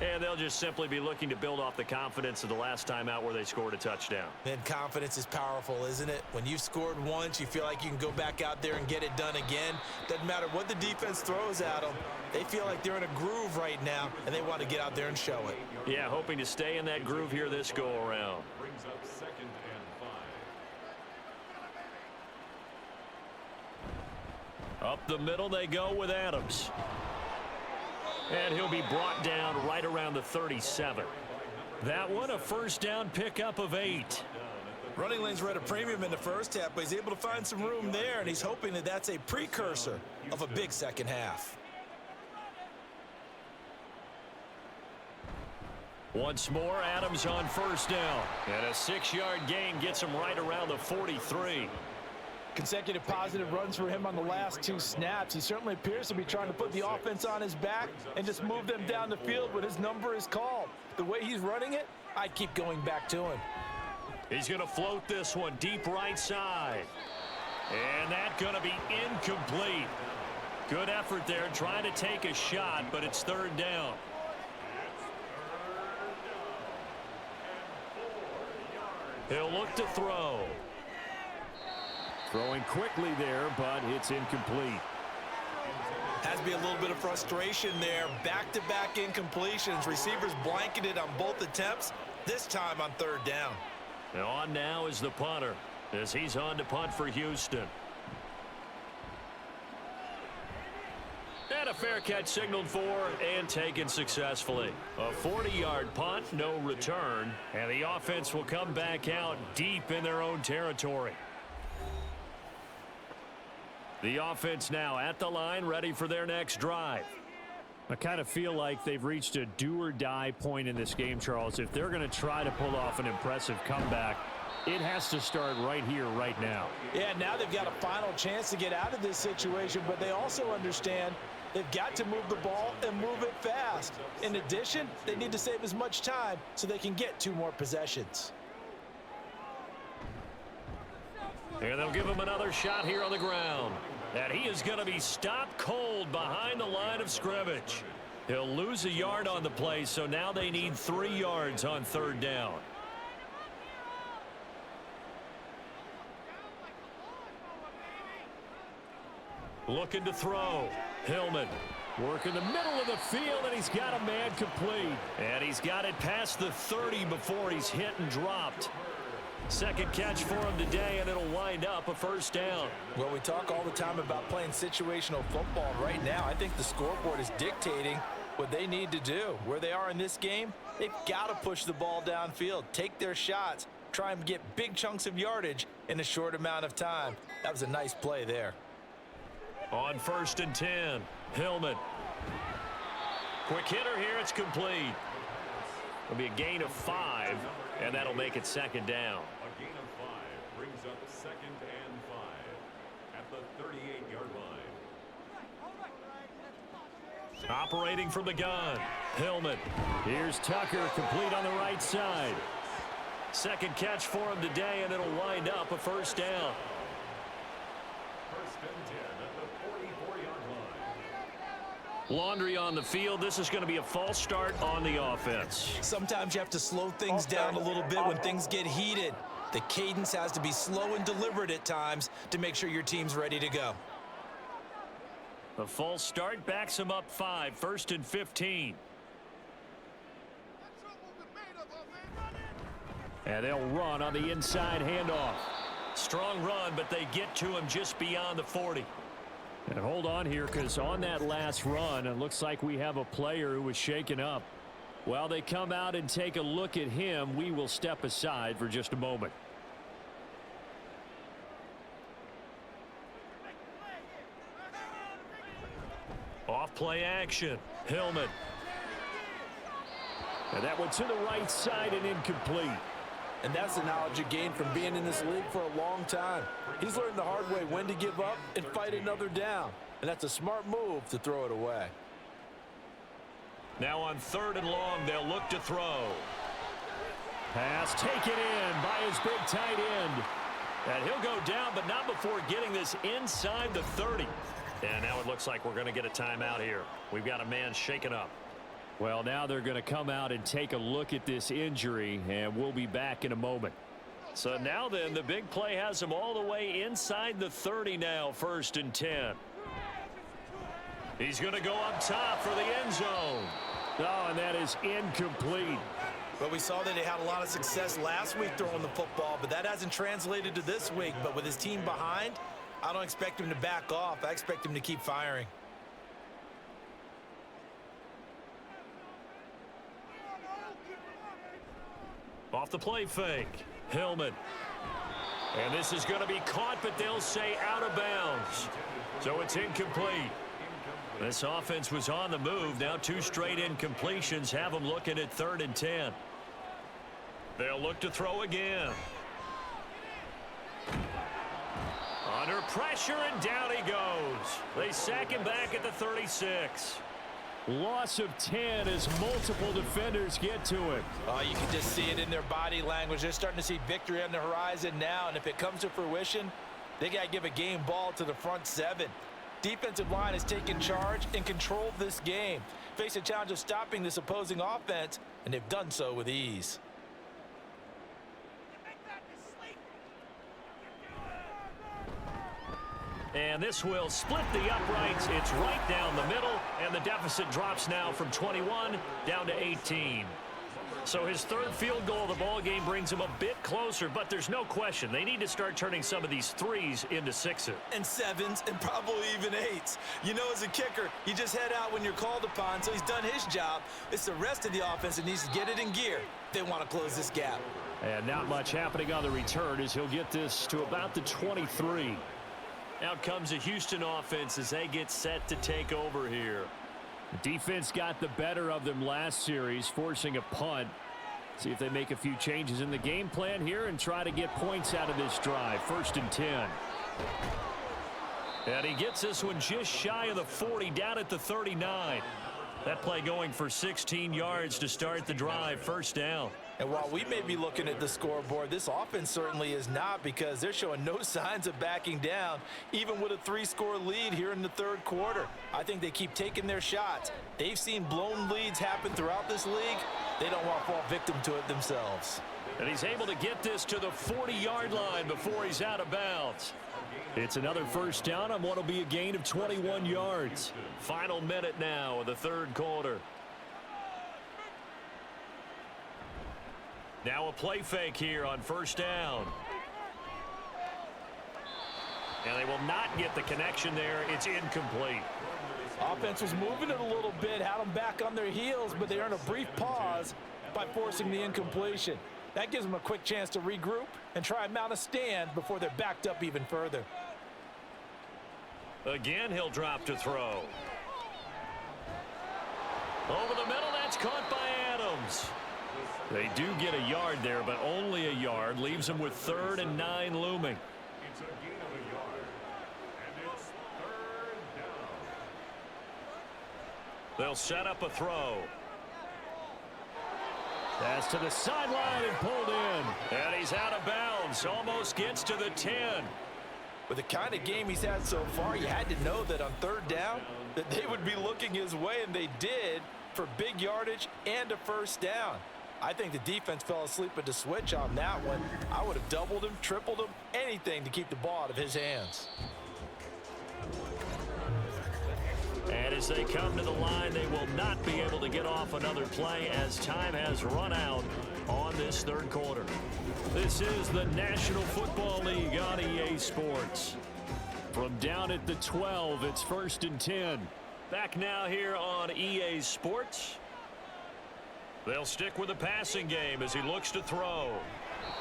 And they'll just simply be looking to build off the confidence of the last time out where they scored a touchdown. Man, confidence is powerful, isn't it? When you've scored once, you feel like you can go back out there and get it done again. Doesn't matter what the defense throws at them. They feel like they're in a groove right now, and they want to get out there and show it. Yeah, hoping to stay in that groove here this go-around. Brings up 2nd and 5. Up the middle they go with Adams. And he'll be brought down right around the 37. That one, a 1st down pickup of 8. Running lanes were at a premium in the first half, but he's able to find some room there, and he's hoping that that's a precursor of a big second half. Once more, Adams on 1st down. And a 6-yard gain gets him right around the 43. Consecutive positive runs for him on the last 2 snaps. He certainly appears to be trying to put the offense on his back and just move them down the field when his number is called. The way he's running it, I'd keep going back to him. He's going to float this one deep right side. And that's going to be incomplete. Good effort there trying to take a shot, but it's 3rd down. He'll look to throw. Throwing quickly there, but it's incomplete. Has to be a little bit of frustration there. Back-to-back incompletions. Receivers blanketed on both attempts, this time on 3rd down. And on now is the punter as he's on to punt for Houston. And a fair catch signaled for and taken successfully. A 40-yard punt, no return, and the offense will come back out deep in their own territory. The offense now at the line, ready for their next drive. I kind of feel like they've reached a do-or-die point in this game, Charles. If they're going to try to pull off an impressive comeback, it has to start right here, right now. Yeah, now they've got a final chance to get out of this situation, but they also understand they've got to move the ball and move it fast. In addition, they need to save as much time so they can get 2 more possessions. And they'll give him another shot here on the ground. And he is going to be stopped cold behind the line of scrimmage. He'll lose a yard on the play, so now they need 3 yards on 3rd down. Looking to throw. Hillman. Working the middle of the field, and he's got a man complete. And he's got it past the 30 before he's hit and dropped. Second catch for him today, and it'll wind up a first down. Well, we talk all the time about playing situational football. Right now, I think the scoreboard is dictating what they need to do. Where they are in this game, they've got to push the ball downfield, take their shots, try and get big chunks of yardage in a short amount of time. That was a nice play there. On 1st and 10, Hillman. Quick hitter here, it's complete. It'll be a gain of 5, and that'll make it second down. A gain of 5 brings up 2nd and 5 at the 38-yard line. Operating from the gun, Hillman. Here's Tucker, complete on the right side. Second catch for him today, and it'll wind up a first down. 1st and 10 at the 44-yard line. Laundry on the field. This is going to be a false start on the offense. Sometimes you have to slow things down a little bit when things get heated. The cadence has to be slow and deliberate at times to make sure your team's ready to go. The false start backs him up 5, 1st and 15. And they'll run on the inside handoff. Strong run, but they get to him just beyond the 40. And hold on here, because on that last run, it looks like we have a player who was shaken up. While they come out and take a look at him, we will step aside for just a moment. Off play action, Hillman. And that one to the right side and incomplete. And that's the knowledge you gain from being in this league for a long time. He's learned the hard way when to give up and fight another down. And that's a smart move to throw it away. Now on 3rd and long, they'll look to throw. Pass taken in by his big tight end. And he'll go down, but not before getting this inside the 30. And now it looks like we're going to get a timeout here. We've got a man shaken up. Well, now they're going to come out and take a look at this injury, and we'll be back in a moment. So now then, the big play has him all the way inside the 30 now, 1st and 10. He's going to go up top for the end zone. Oh, and that is incomplete. Well, we saw that he had a lot of success last week throwing the football, but that hasn't translated to this week. But with his team behind, I don't expect him to back off. I expect him to keep firing. Off the play fake, Hillman. And this is going to be caught, but they'll say out of bounds. So it's incomplete. This offense was on the move. Now 2 straight incompletions have them looking at 3rd and 10. They'll look to throw again. Under pressure, and down he goes. They sack him back at the 36. Loss of 10 as multiple defenders get to him. Oh, you can just see it in their body language. They're starting to see victory on the horizon now, and if it comes to fruition, they got to give a game ball to the front 7. Defensive line has taken charge and controlled this game. Face a challenge of stopping this opposing offense, and they've done so with ease. And this will split the uprights. It's right down the middle, and the deficit drops now from 21 down to 18. So his 3rd field goal of the ball game brings him a bit closer, but there's no question they need to start turning some of these 3s into 6s. And 7s, and probably even 8s. You know, as a kicker, you just head out when you're called upon, so he's done his job. It's the rest of the offense that needs to get it in gear if they want to close this gap. And not much happening on the return as he'll get this to about the 23. Out comes the Houston offense as they get set to take over here. The defense got the better of them last series, forcing a punt. See if they make a few changes in the game plan here and try to get points out of this drive. 1st and 10. And he gets this one just shy of the 40, down at the 39. That play going for 16 yards to start the drive. 1st down. And while we may be looking at the scoreboard, this offense certainly is not, because they're showing no signs of backing down, even with a 3-score lead here in the 3rd quarter. I think they keep taking their shots. They've seen blown leads happen throughout this league. They don't want to fall victim to it themselves. And he's able to get this to the 40-yard line before he's out of bounds. It's another first down on what will be a gain of 21 yards. Final minute now of the third quarter. Now a play fake here on first down. And they will not get the connection there. It's incomplete. Offense was moving it a little bit, had them back on their heels, but they earned a brief pause by forcing the incompletion. That gives them a quick chance to regroup and try and mount a stand before they're backed up even further. Again, he'll drop to throw. Over the middle, that's caught by Adams. They do get a yard there, but only a yard. Leaves them with 3rd and 9 looming. It's a gain of a yard, and it's 3rd down. They'll set up a throw. Pass to the sideline and pulled in. And he's out of bounds. Almost gets to the 10. With the kind of game he's had so far, you had to know that on 3rd down that they would be looking his way, and they did, for big yardage and a first down. I think the defense fell asleep at the switch on that one. I would have doubled him, tripled him, anything to keep the ball out of his hands. And as they come to the line, they will not be able to get off another play as time has run out on this third quarter. This is the National Football League on EA Sports. From down at the 12, it's 1st and 10. Back now here on EA Sports. They'll stick with the passing game as he looks to throw.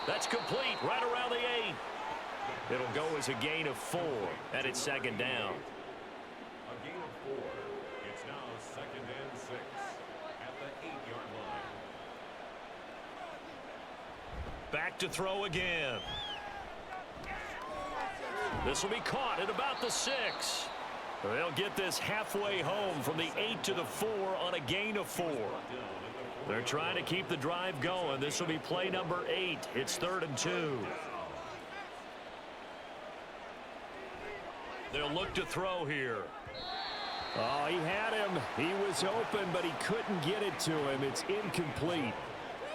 That's complete right around the 8. It'll go as a gain of 4, and it's 2nd down. A gain of 4. It's now 2nd and 6 at the 8-yard line. Back to throw again. This will be caught at about the 6. They'll get this halfway home from the 8 to the 4 on a gain of 4. They're trying to keep the drive going. This will be play number 8. It's 3rd and 2. They'll look to throw here. Oh, he had him. He was open, but he couldn't get it to him. It's incomplete.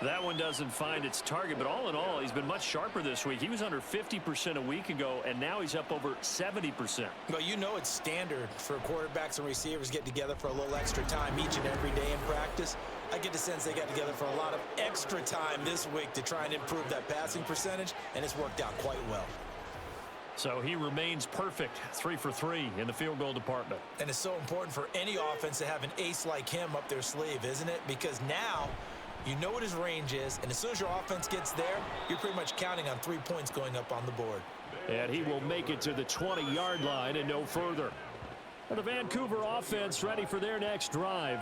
That one doesn't find its target, but all in all, he's been much sharper this week. He was under 50% a week ago, and now he's up over 70%. Well, you know it's standard for quarterbacks and receivers get together for a little extra time each and every day in practice. I get the sense they got together for a lot of extra time this week to try and improve that passing percentage, and it's worked out quite well. So he remains perfect, 3 for 3 in the field goal department. And it's so important for any offense to have an ace like him up their sleeve, isn't it? Because now you know what his range is, and as soon as your offense gets there, you're pretty much counting on 3 points going up on the board. And he will make it to the 20-yard line and no further. And the Vancouver offense ready for their next drive.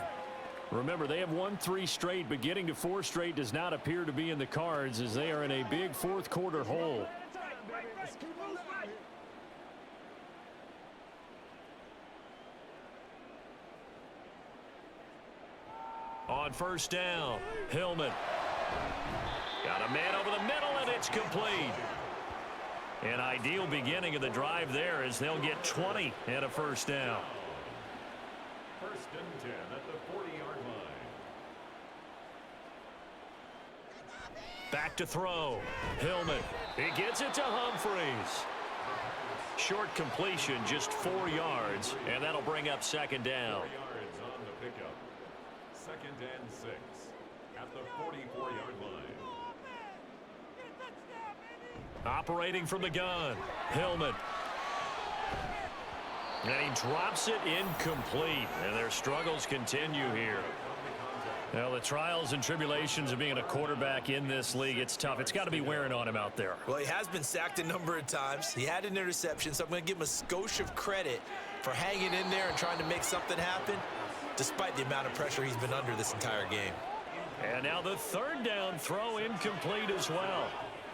Remember, they have won 3 straight, but getting to 4 straight does not appear to be in the cards as they are in a big fourth quarter hole. On first down, Hillman. Got a man over the middle, and it's complete. An ideal beginning of the drive there as they'll get 20 and a first down. 1st and 10 at the 40-yard line. Back to throw. Hillman. He gets it to Humphreys. Short completion, just 4 yards, and that'll bring up 2nd down. 4 yards on the pickup. 2nd and 6 at the 44-yard line. Operating from the gun, Hillman. And he drops it incomplete, and their struggles continue here. Well, the trials and tribulations of being a quarterback in this league, it's tough. It's got to be wearing on him out there. Well, he has been sacked a number of times. He had an interception, so I'm going to give him a skosh of credit for hanging in there and trying to make something happen, despite the amount of pressure he's been under this entire game. And now the 3rd down throw incomplete as well.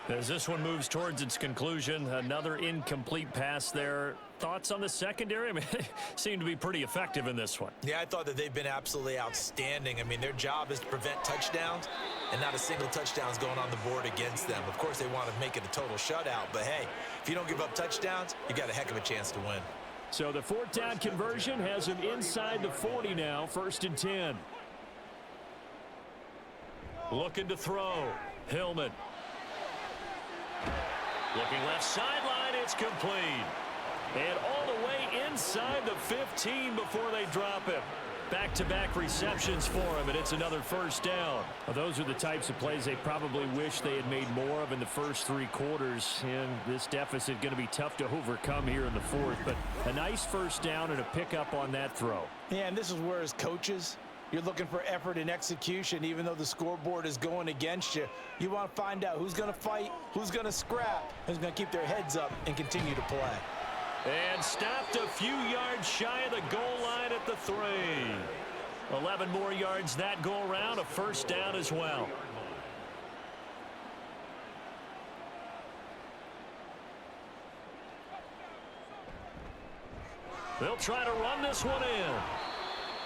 As this one moves towards its conclusion, another incomplete pass there. Thoughts on the secondary? I mean, they seem to be pretty effective in this one. Yeah, I thought that they've been absolutely outstanding. I mean, their job is to prevent touchdowns, and not a single touchdown is going on the board against them. Of course, they want to make it a total shutout, but hey, if you don't give up touchdowns, you got a heck of a chance to win. So the 4th down conversion has him inside the 40 now, 1st and 10. Looking to throw. Hillman. Looking left sideline. It's complete. And all the way inside the 15 before they drop him. Back-to-back receptions for him, and it's another first down. Well, those are the types of plays they probably wish they had made more of in the first 3 quarters. And this deficit going to be tough to overcome here in the fourth. But a nice first down and a pickup on that throw. Yeah, and this is where as coaches, you're looking for effort and execution. Even though the scoreboard is going against you, you want to find out who's going to fight, who's going to scrap, who's going to keep their heads up and continue to play. And stopped a few yards shy of the goal line at the 3. 11 more yards that go around, a first down as well. They'll try to run this one in.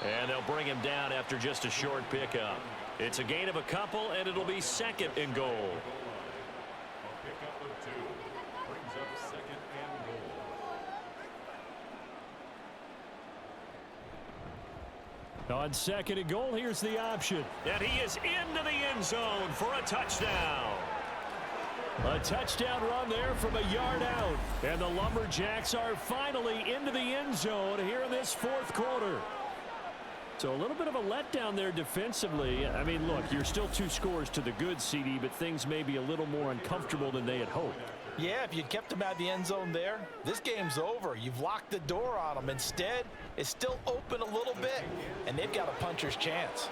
And they'll bring him down after just a short pickup. It's a gain of a couple, and it'll be second and goal. A pickup of 2 brings up second and goal. On second and goal, here's the option. And he is into the end zone for a touchdown. A touchdown run there from a yard out. And the Lumberjacks are finally into the end zone here in this fourth quarter. So a little bit of a letdown there defensively. I mean, look, you're still 2 scores to the good, CD, but things may be a little more uncomfortable than they had hoped. Yeah, if you kept them out of the end zone there, this game's over. You've locked the door on them. Instead, it's still open a little bit, and they've got a puncher's chance.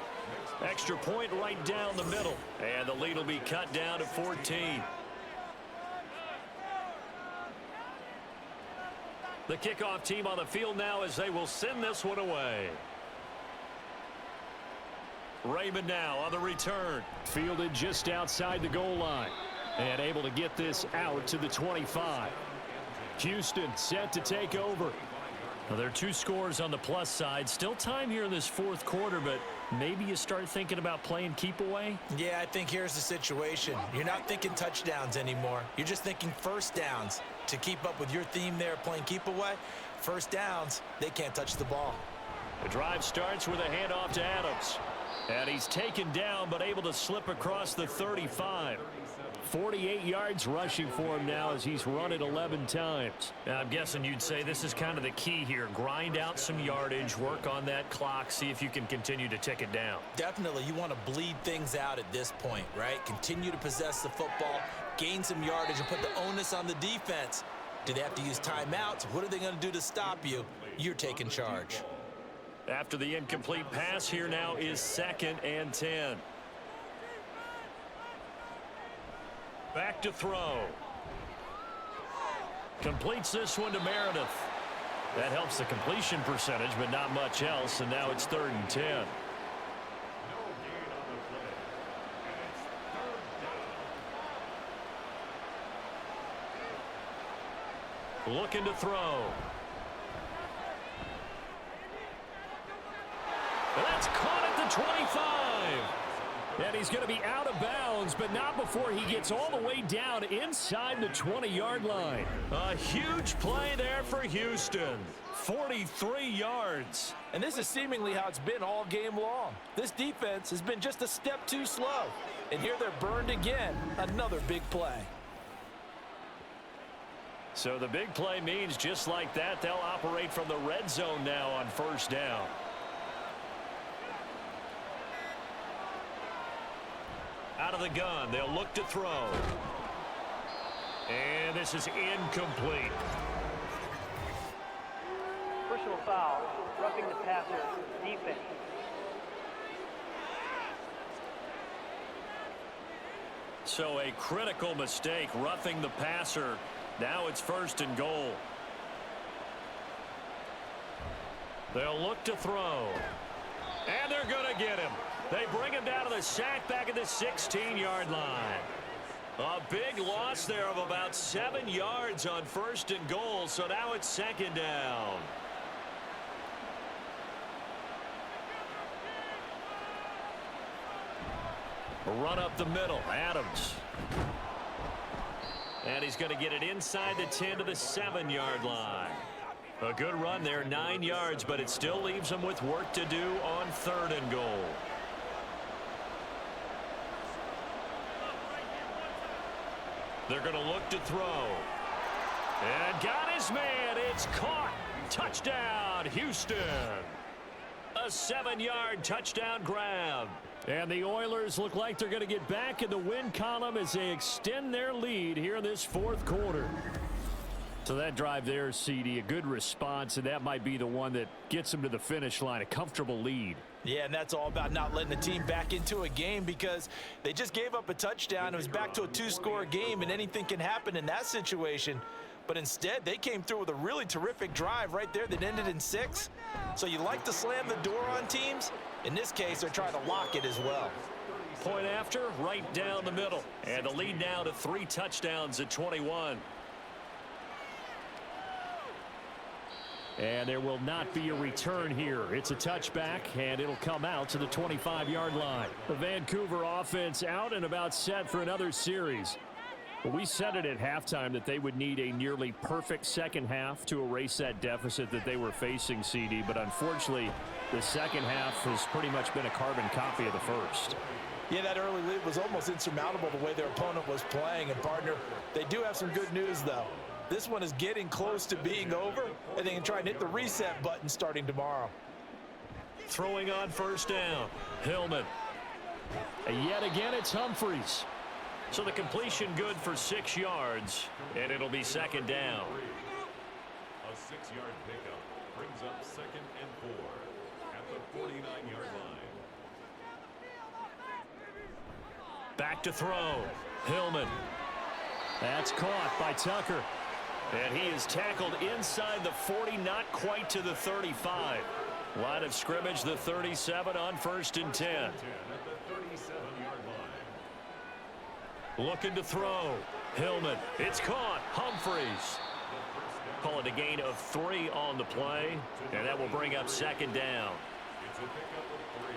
Extra point right down the middle, and the lead will be cut down to 14. The kickoff team on the field now as they will send this one away. Raymond now on the return. Fielded just outside the goal line. And able to get this out to the 25. Houston set to take over. Well, there are 2 scores on the plus side. Still time here in this fourth quarter, but maybe you start thinking about playing keep away? Yeah, I think here's the situation. You're not thinking touchdowns anymore. You're just thinking first downs. To keep up with your theme there, playing keep away, first downs, they can't touch the ball. The drive starts with a handoff to Adams. And he's taken down, but able to slip across the 35. 48 yards rushing for him now as he's run it 11 times. Now, I'm guessing you'd say this is kind of the key here. Grind out some yardage, work on that clock, see if you can continue to tick it down. Definitely, you want to bleed things out at this point, right? Continue to possess the football, gain some yardage, and put the onus on the defense. Do they have to use timeouts? What are they going to do to stop you? You're taking charge. After the incomplete pass, here now is 2nd and 10. Back to throw. Completes this one to Meredith. That helps the completion percentage, but not much else, and now it's 3rd and 10. No gain on the play. And it's 3rd down. Looking to throw. That's caught at the 25. And he's going to be out of bounds, but not before he gets all the way down inside the 20-yard line. A huge play there for Houston. 43 yards. And this is seemingly how it's been all game long. This defense has been just a step too slow. And here they're burned again. Another big play. So the big play means just like that, they'll operate from the red zone now on first down. Out of the gun, they'll look to throw. And this is incomplete. Personal foul, roughing the passer, defense. So a critical mistake, roughing the passer. Now it's 1st and goal. They'll look to throw. And they're going to get him. They bring him down to the sack back at the 16-yard line. A big loss there of about 7 yards on 1st and goal, so now it's 2nd down. A run up the middle, Adams. And he's going to get it inside the 10 to the 7-yard line. A good run there, 9 yards, but it still leaves him with work to do on 3rd and goal. They're going to look to throw. And got his man. It's caught. Touchdown, Houston. A 7-yard touchdown grab. And the Oilers look like they're going to get back in the win column as they extend their lead here in this fourth quarter. So that drive there, CD, a good response, and that might be the one that gets them to the finish line, a comfortable lead. Yeah, and that's all about not letting the team back into a game because they just gave up a touchdown. It was back to a 2-score game, and anything can happen in that situation. But instead, they came through with a really terrific drive right there that ended in 6. So you like to slam the door on teams. In this case, they're trying to lock it as well. Point after, right down the middle. And the lead now to 3 touchdowns at 21. And there will not be a return here. It's a touchback, and it'll come out to the 25-yard line. The Vancouver offense out and about set for another series. But we said it at halftime that they would need a nearly perfect second half to erase that deficit that they were facing, CD. But unfortunately, the second half has pretty much been a carbon copy of the first. Yeah, that early lead was almost insurmountable the way their opponent was playing. And, partner, they do have some good news, though. This one is getting close to being over, and they can try and hit the reset button starting tomorrow. Throwing on first down, Hillman. And yet again, it's Humphreys. So the completion good for 6 yards, and it'll be second down. A 6-yard pickup brings up 2nd and 4 at the 49-yard line. Back to throw, Hillman. That's caught by Tucker. And he is tackled inside the 40, not quite to the 35. Line of scrimmage, the 37 on 1st and 10. At the 37-yard line. Looking to throw, Hillman. It's caught, Humphreys. Call it a gain of 3 on the play, and that will bring up second down. It's a pickup of 3.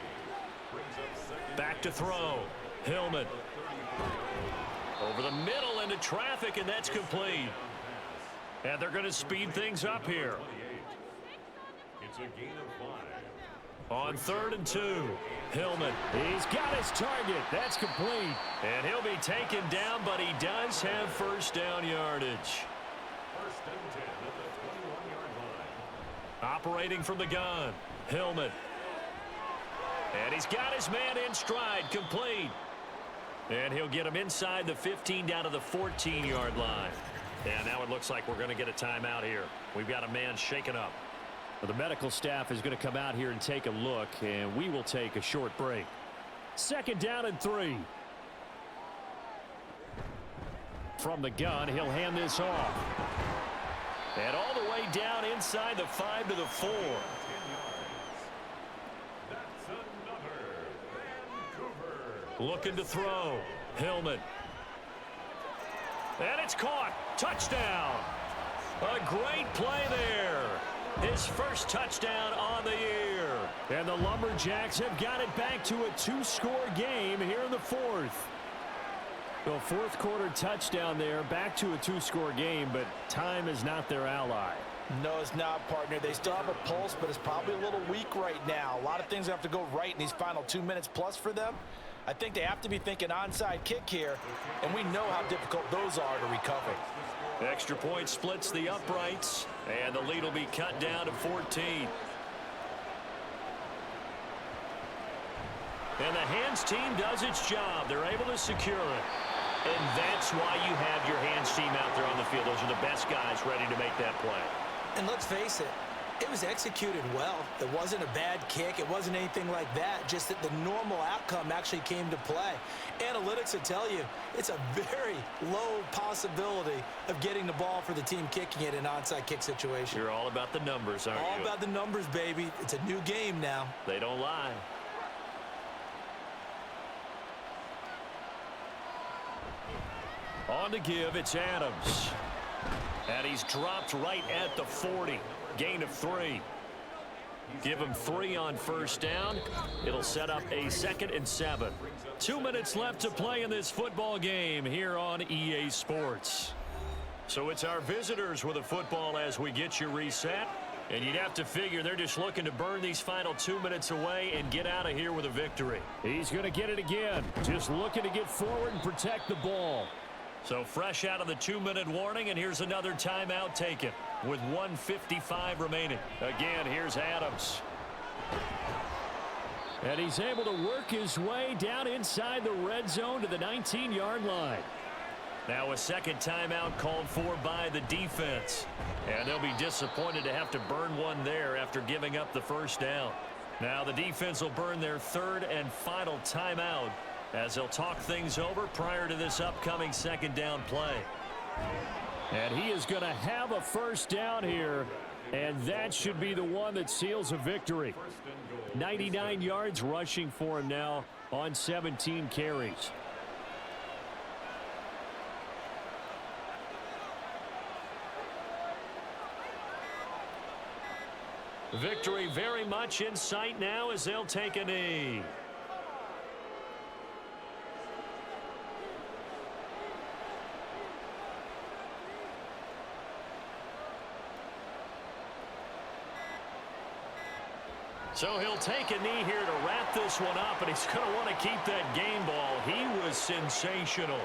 Brings up 2nd. Back to throw, Hillman. Over the middle into traffic, and that's complete. And they're going to speed things up here. It's a gain of 5. On 3rd and 2, Hillman. He's got his target. That's complete. And he'll be taken down, but he does have first down yardage. 1st and 10 at the 21-yard line. Operating from the gun, Hillman. And he's got his man in stride, complete. And he'll get him inside the 15 down to the 14-yard line. And now it looks like we're going to get a timeout here. We've got a man shaken up. Well, the medical staff is going to come out here and take a look, and we will take a short break. 2nd down and 3. From the gun, he'll hand this off. And all the way down inside the 5 to the 4. That's another Vancouver. Looking to throw, Hillman. And it's caught. Touchdown. A great play there. His first touchdown on the year. And the Lumberjacks have got it back to a 2-score game here in the 4th. The 4th quarter touchdown there, back to a 2-score game, but time is not their ally. No, it's not, partner. They still have a pulse, but it's probably a little weak right now. A lot of things have to go right in these final 2 minutes plus for them. I think they have to be thinking onside kick here, and we know how difficult those are to recover. Extra point splits the uprights, and the lead will be cut down to 14. And the hands team does its job. They're able to secure it. And that's why you have your hands team out there on the field. Those are the best guys ready to make that play. And let's face it, it was executed well. It wasn't a bad kick. It wasn't anything like that. Just that the normal outcome actually came to play. Analytics will tell you it's a very low possibility of getting the ball for the team kicking it in an onside kick situation. You're all about the numbers, aren't you? All about the numbers, baby. It's a new game now. They don't lie. On to give, it's Adams. And he's dropped right at the 40. Gain of 3. Give him 3 on first down. It'll set up a 2nd and 7. 2 minutes left to play in this football game here on EA Sports. So it's our visitors with the football as we get you reset. And you'd have to figure they're just looking to burn these final 2 minutes away and get out of here with a victory. He's going to get it again. Just looking to get forward and protect the ball. So fresh out of the 2-minute warning, and here's another timeout taken with 1:55 remaining. Again, here's Adams. And he's able to work his way down inside the red zone to the 19-yard line. Now a second timeout called for by the defense. And they'll be disappointed to have to burn one there after giving up the first down. Now the defense will burn their third and final timeout as they'll talk things over prior to this upcoming second down play. And he is going to have a first down here, and that should be the one that seals a victory. 99 yards rushing for him now on 17 carries. Victory very much in sight now as they'll take a knee. So he'll take a knee here to wrap this one up, and he's going to want to keep that game ball. He was sensational.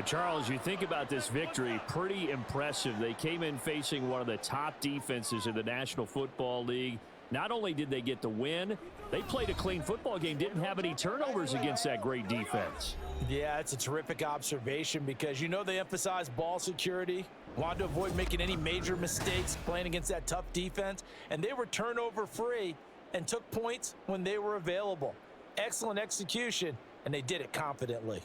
Charles, you think about this victory, pretty impressive. They came in facing one of the top defenses in the National Football League. Not only did they get the win, they played a clean football game, didn't have any turnovers against that great defense. Yeah, it's a terrific observation because you know they emphasize ball security, wanted to avoid making any major mistakes playing against that tough defense, and they were turnover free and took points when they were available. Excellent execution, and they did it confidently.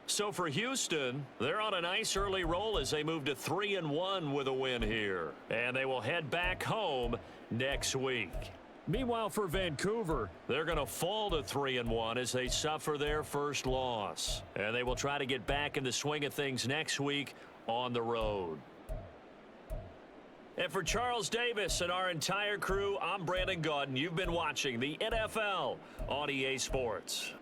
So for Houston, they're on a nice early roll as they move to 3-1 with a win here. And they will head back home next week. Meanwhile, for Vancouver, they're going to fall to 3-1 as they suffer their first loss. And they will try to get back in the swing of things next week on the road. And for Charles Davis and our entire crew, I'm Brandon Gaudin. You've been watching the NFL on EA Sports.